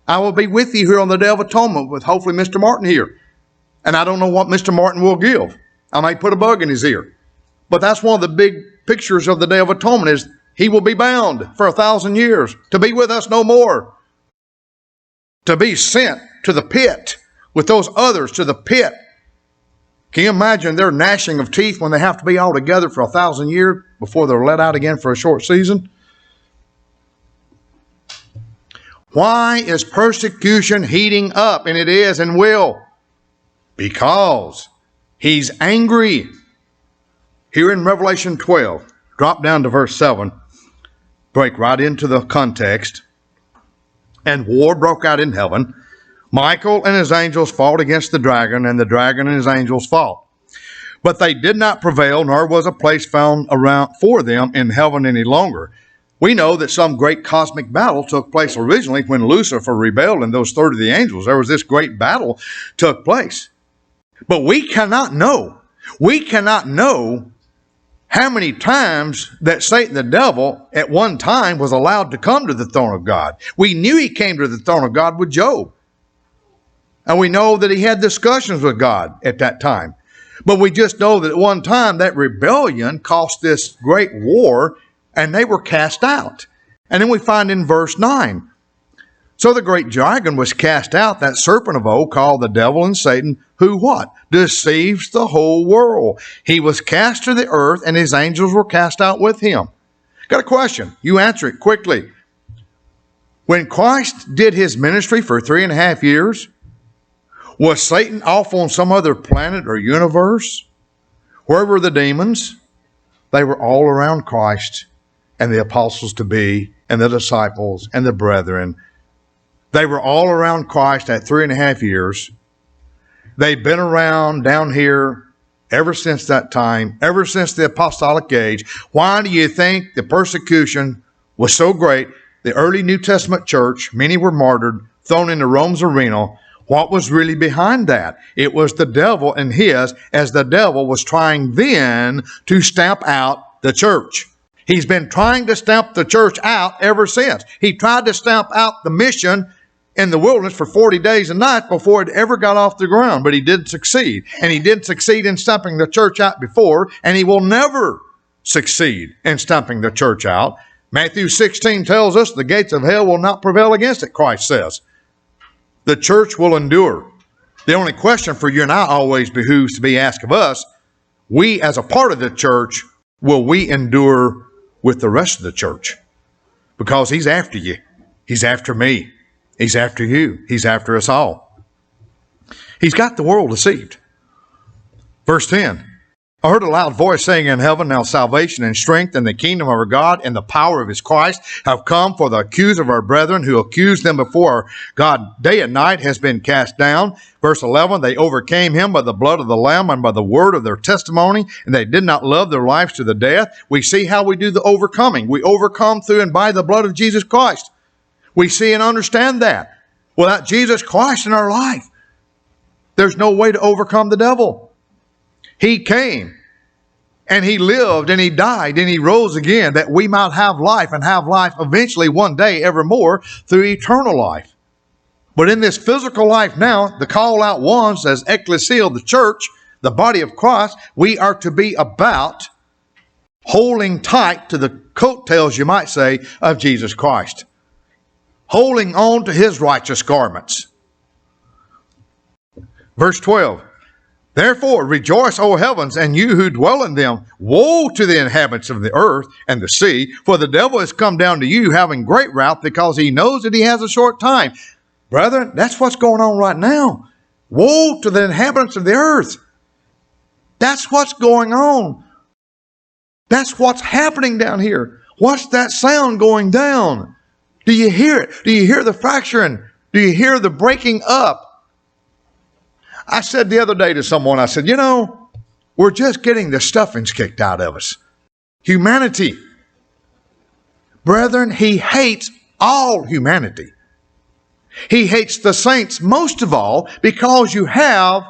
S1: I will be with you here on the Day of Atonement with hopefully Mr. Martin here. And I don't know what Mr. Martin will give. I might put a bug in his ear. But that's one of the big pictures of the Day of Atonement, is he will be bound for 1,000 years to be with us no more. To be sent to the pit with those others, to the pit. Can you imagine their gnashing of teeth when they have to be all together for 1,000 years before they're let out again for a short season? Why is persecution heating up? And it is and will. Because he's angry. Here in Revelation 12, drop down to verse 7, break right into the context. And war broke out in heaven. Michael and his angels fought against the dragon, and the dragon and his angels fought. But they did not prevail, nor was a place found around for them in heaven any longer. We know that some great cosmic battle took place originally when Lucifer rebelled and those 30 of the angels. There was this great battle took place. But we cannot know. We cannot know how many times that Satan, the devil, at one time was allowed to come to the throne of God. We knew he came to the throne of God with Job. And we know that he had discussions with God at that time. But we just know that at one time that rebellion caused this great war, and they were cast out. And then we find in verse 9, so the great dragon was cast out, that serpent of old called the devil and Satan, who what? Deceives the whole world. He was cast to the earth, and his angels were cast out with him. Got a question. You answer it quickly. When Christ did his ministry for 3.5 years, was Satan off on some other planet or universe? Where were the demons? They were all around Christ and the apostles to be, and the disciples and the brethren. They were all around Christ at 3.5 years. They've been around down here ever since that time, ever since the apostolic age. Why do you think the persecution was so great? The early New Testament church, many were martyred, thrown into Rome's arena. What was really behind that? It was the devil and his, as the devil was trying then to stamp out the church. He's been trying to stamp the church out ever since. He tried to stamp out the mission in the wilderness for 40 days and nights before it ever got off the ground, but he did succeed. And he did succeed in stamping the church out before, and he will never succeed in stamping the church out. Matthew 16 tells us the gates of hell will not prevail against it, Christ says. The church will endure. The only question for you and I always behooves to be asked of us, we as a part of the church, will we endure with the rest of the church? Because he's after you. He's after me. He's after you. He's after us all. He's got the world deceived. Verse 10, I heard a loud voice saying in heaven, now salvation and strength and the kingdom of our God and the power of his Christ have come, for the accuser of our brethren who accused them before God day and night has been cast down. Verse 11, they overcame him by the blood of the Lamb and by the word of their testimony, and they did not love their lives to the death. We see how we do the overcoming. We overcome through and by the blood of Jesus Christ. We see and understand that. Without Jesus Christ in our life, there's no way to overcome the devil. He came and he lived and he died and he rose again that we might have life and have life eventually one day evermore through eternal life. But in this physical life now, the call out ones as ecclesia, the church, the body of Christ, we are to be about holding tight to the coattails, you might say, of Jesus Christ. Holding on to his righteous garments. Verse 12. Therefore rejoice, O heavens, and you who dwell in them. Woe to the inhabitants of the earth and the sea, for the devil has come down to you having great wrath, because he knows that he has a short time. Brethren, that's what's going on right now. Woe to the inhabitants of the earth. That's what's going on. That's what's happening down here. What's that sound going down? Do you hear it? Do you hear the fracturing? Do you hear the breaking up? I said the other day to someone, I said, we're just getting the stuffings kicked out of us. Humanity. Brethren, he hates all humanity. He hates the saints most of all because you have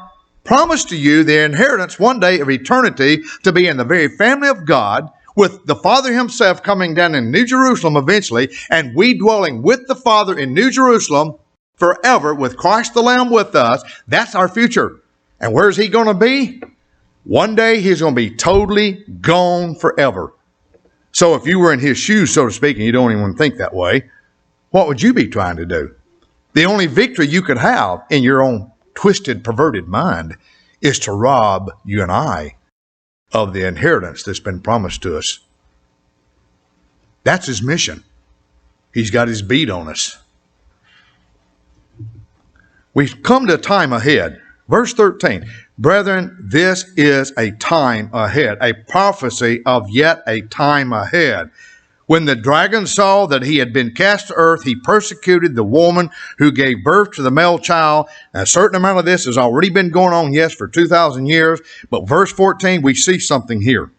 S1: promised to you the inheritance one day of eternity to be in the very family of God, with the Father himself coming down in New Jerusalem eventually, and we dwelling with the Father in New Jerusalem forever with Christ the Lamb with us. That's our future. And where's he going to be? One day he's going to be totally gone forever. So if you were in his shoes, so to speak, and you don't even think that way, what would you be trying to do? The only victory you could have in your own twisted, perverted mind is to rob you and I of the inheritance that's been promised to us. That's his mission. He's got his beat on us. We've come to a time ahead. Verse 13, brethren, this is a time ahead, a prophecy of yet a time ahead. When the dragon saw that he had been cast to earth, he persecuted the woman who gave birth to the male child. Now, a certain amount of this has already been going on, yes, for 2,000 years. But verse 14, we see something here.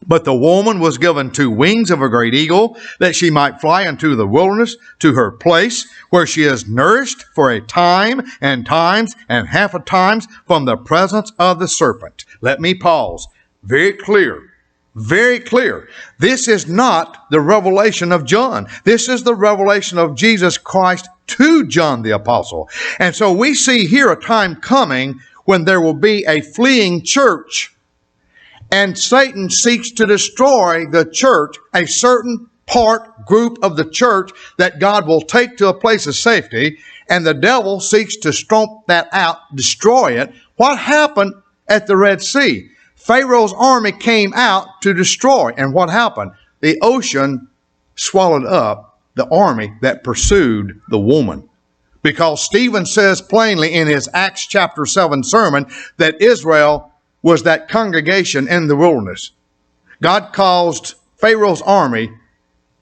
S1: But the woman was given 2 wings of a great eagle, that she might fly into the wilderness, to her place, where she is nourished for a time and times and half a times from the presence of the serpent. Let me pause. Very clear. Very clear. This is not the revelation of John. This is the revelation of Jesus Christ to John the Apostle. And so we see here a time coming when there will be a fleeing church, and Satan seeks to destroy the church, a certain group of the church that God will take to a place of safety, and the devil seeks to stomp that out, destroy it. What happened at the Red Sea? Pharaoh's army came out to destroy, and what happened? The ocean swallowed up the army that pursued the woman. Because Stephen says plainly in his Acts chapter 7 sermon that Israel was that congregation in the wilderness. God caused Pharaoh's army,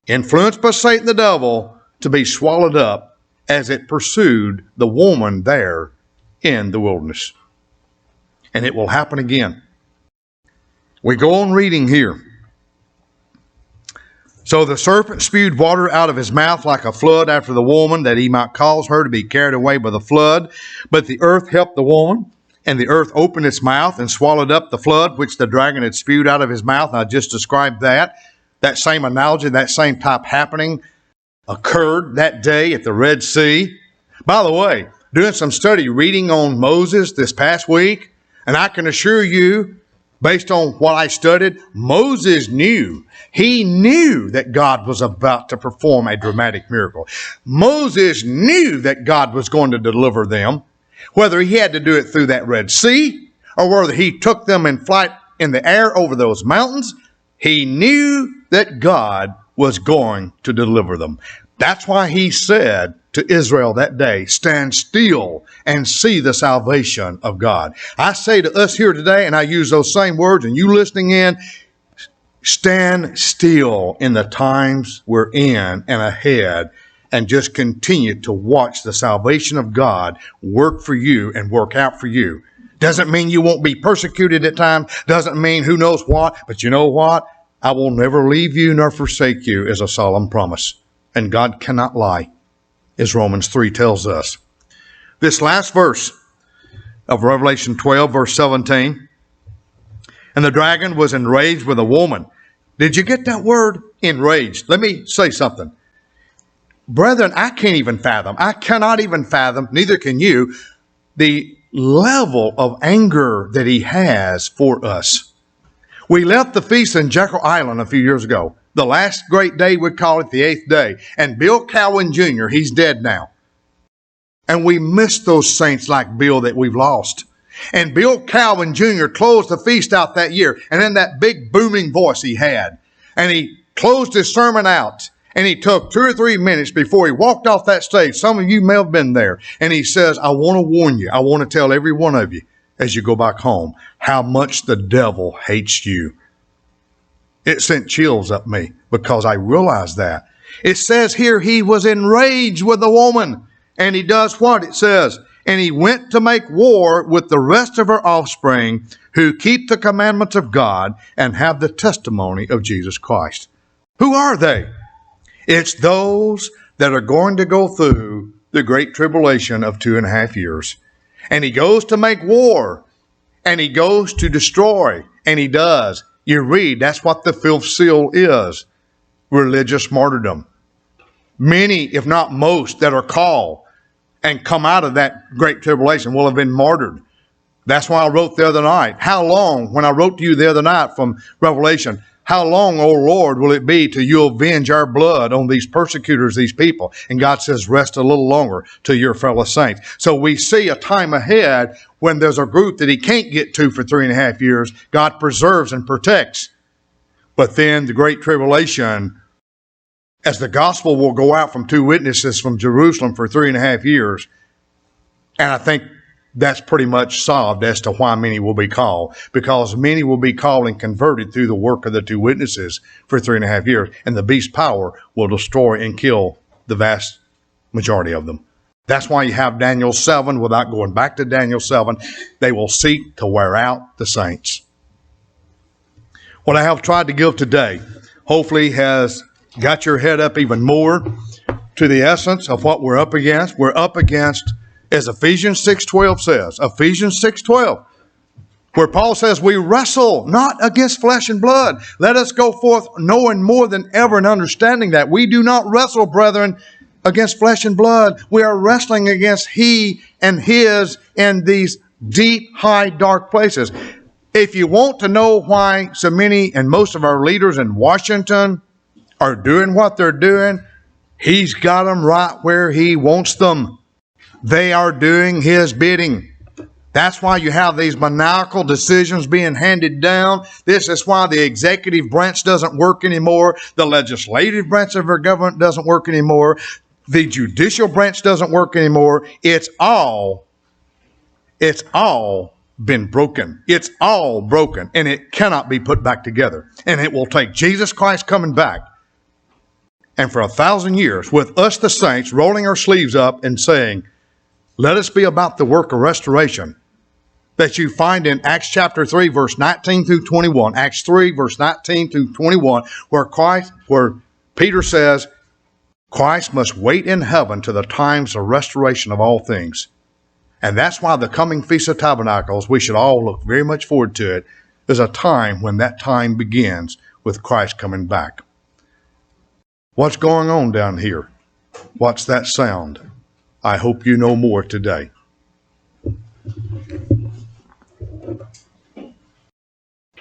S1: influenced by Satan the devil, to be swallowed up as it pursued the woman there in the wilderness. And it will happen again. We go on reading here. So the serpent spewed water out of his mouth like a flood after the woman, that he might cause her to be carried away by the flood. But the earth helped the woman, and the earth opened its mouth and swallowed up the flood which the dragon had spewed out of his mouth. And I just described that. That same analogy, that same type happening occurred that day at the Red Sea. By the way, doing some study reading on Moses this past week, and I can assure you, based on what I studied, Moses knew. He knew that God was about to perform a dramatic miracle. Moses knew that God was going to deliver them, whether he had to do it through that Red Sea or whether he took them in flight in the air over those mountains. He knew that God was going to deliver them. That's why he said to Israel that day, stand still and see the salvation of God. I say to us here today, and I use those same words, and you listening in, stand still in the times we're in and ahead, and just continue to watch the salvation of God work for you and work out for you. Doesn't mean you won't be persecuted at times. Doesn't mean who knows what. But you know what? I will never leave you nor forsake you is a solemn promise. And God cannot lie, as Romans 3 tells us. This last verse of Revelation 12, verse 17. And the dragon was enraged with a woman. Did you get that word? Enraged. Let me say something. Brethren, I cannot even fathom, neither can you, the level of anger that he has for us. We left the feast in Jekyll Island a few years ago. The last great day, we'd call it the 8th day. And Bill Cowan Jr., he's dead now. And we miss those saints like Bill that we've lost. And Bill Cowan Jr. closed the feast out that year. And in that big booming voice he had. And he closed his sermon out. And he took 2 or 3 minutes before he walked off that stage. Some of you may have been there. And he says, I want to warn you. I want to tell every one of you as you go back home how much the devil hates you. It sent chills up me because I realized that. It says here he was enraged with the woman. And he does what? It says, and he went to make war with the rest of her offspring who keep the commandments of God and have the testimony of Jesus Christ. Who are they? It's those that are going to go through the great tribulation of 2.5 years. And he goes to make war. And he goes to destroy. And he does. You read, that's what the fifth seal is. Religious martyrdom. Many, if not most, that are called and come out of that great tribulation will have been martyred. That's why I wrote the other night. How long, when I wrote to you the other night from Revelation, how long, O Lord, will it be till you avenge our blood on these persecutors, these people? And God says, rest a little longer to your fellow saints. So we see a time ahead when there's a group that he can't get to for 3.5 years. God preserves and protects. But then the great tribulation, as the gospel will go out from 2 witnesses from Jerusalem for 3.5 years. And I think that's pretty much solved as to why many will be called. Because many will be called and converted through the work of the 2 witnesses for 3.5 years. And the beast's power will destroy and kill the vast majority of them. That's why you have Daniel 7. Without going back to Daniel 7, they will seek to wear out the saints. What I have tried to give today hopefully has got your head up even more to the essence of what we're up against. We're up against, as Ephesians 6:12 says, Ephesians 6:12, where Paul says, we wrestle not against flesh and blood. Let us go forth knowing more than ever and understanding that we do not wrestle, brethren, against flesh and blood. We are wrestling against he and his and these deep, high, dark places. If you want to know why so many and most of our leaders in Washington are doing what they're doing, he's got them right where he wants them. They are doing his bidding. That's why you have these maniacal decisions being handed down. This is why the executive branch doesn't work anymore. The legislative branch of our government doesn't work anymore. The judicial branch doesn't work anymore. It's all been broken. It's all broken, and it cannot be put back together. And it will take Jesus Christ coming back, and for 1,000 years, with us the saints rolling our sleeves up and saying, let us be about the work of restoration that you find in Acts chapter 3, verse 19 through 21. Acts 3, verse 19 through 21, where Peter says, Christ must wait in heaven to the times of restoration of all things. And that's why the coming Feast of Tabernacles, we should all look very much forward to it, is a time when that time begins with Christ coming back. What's going on down here? What's that sound? I hope you know more today.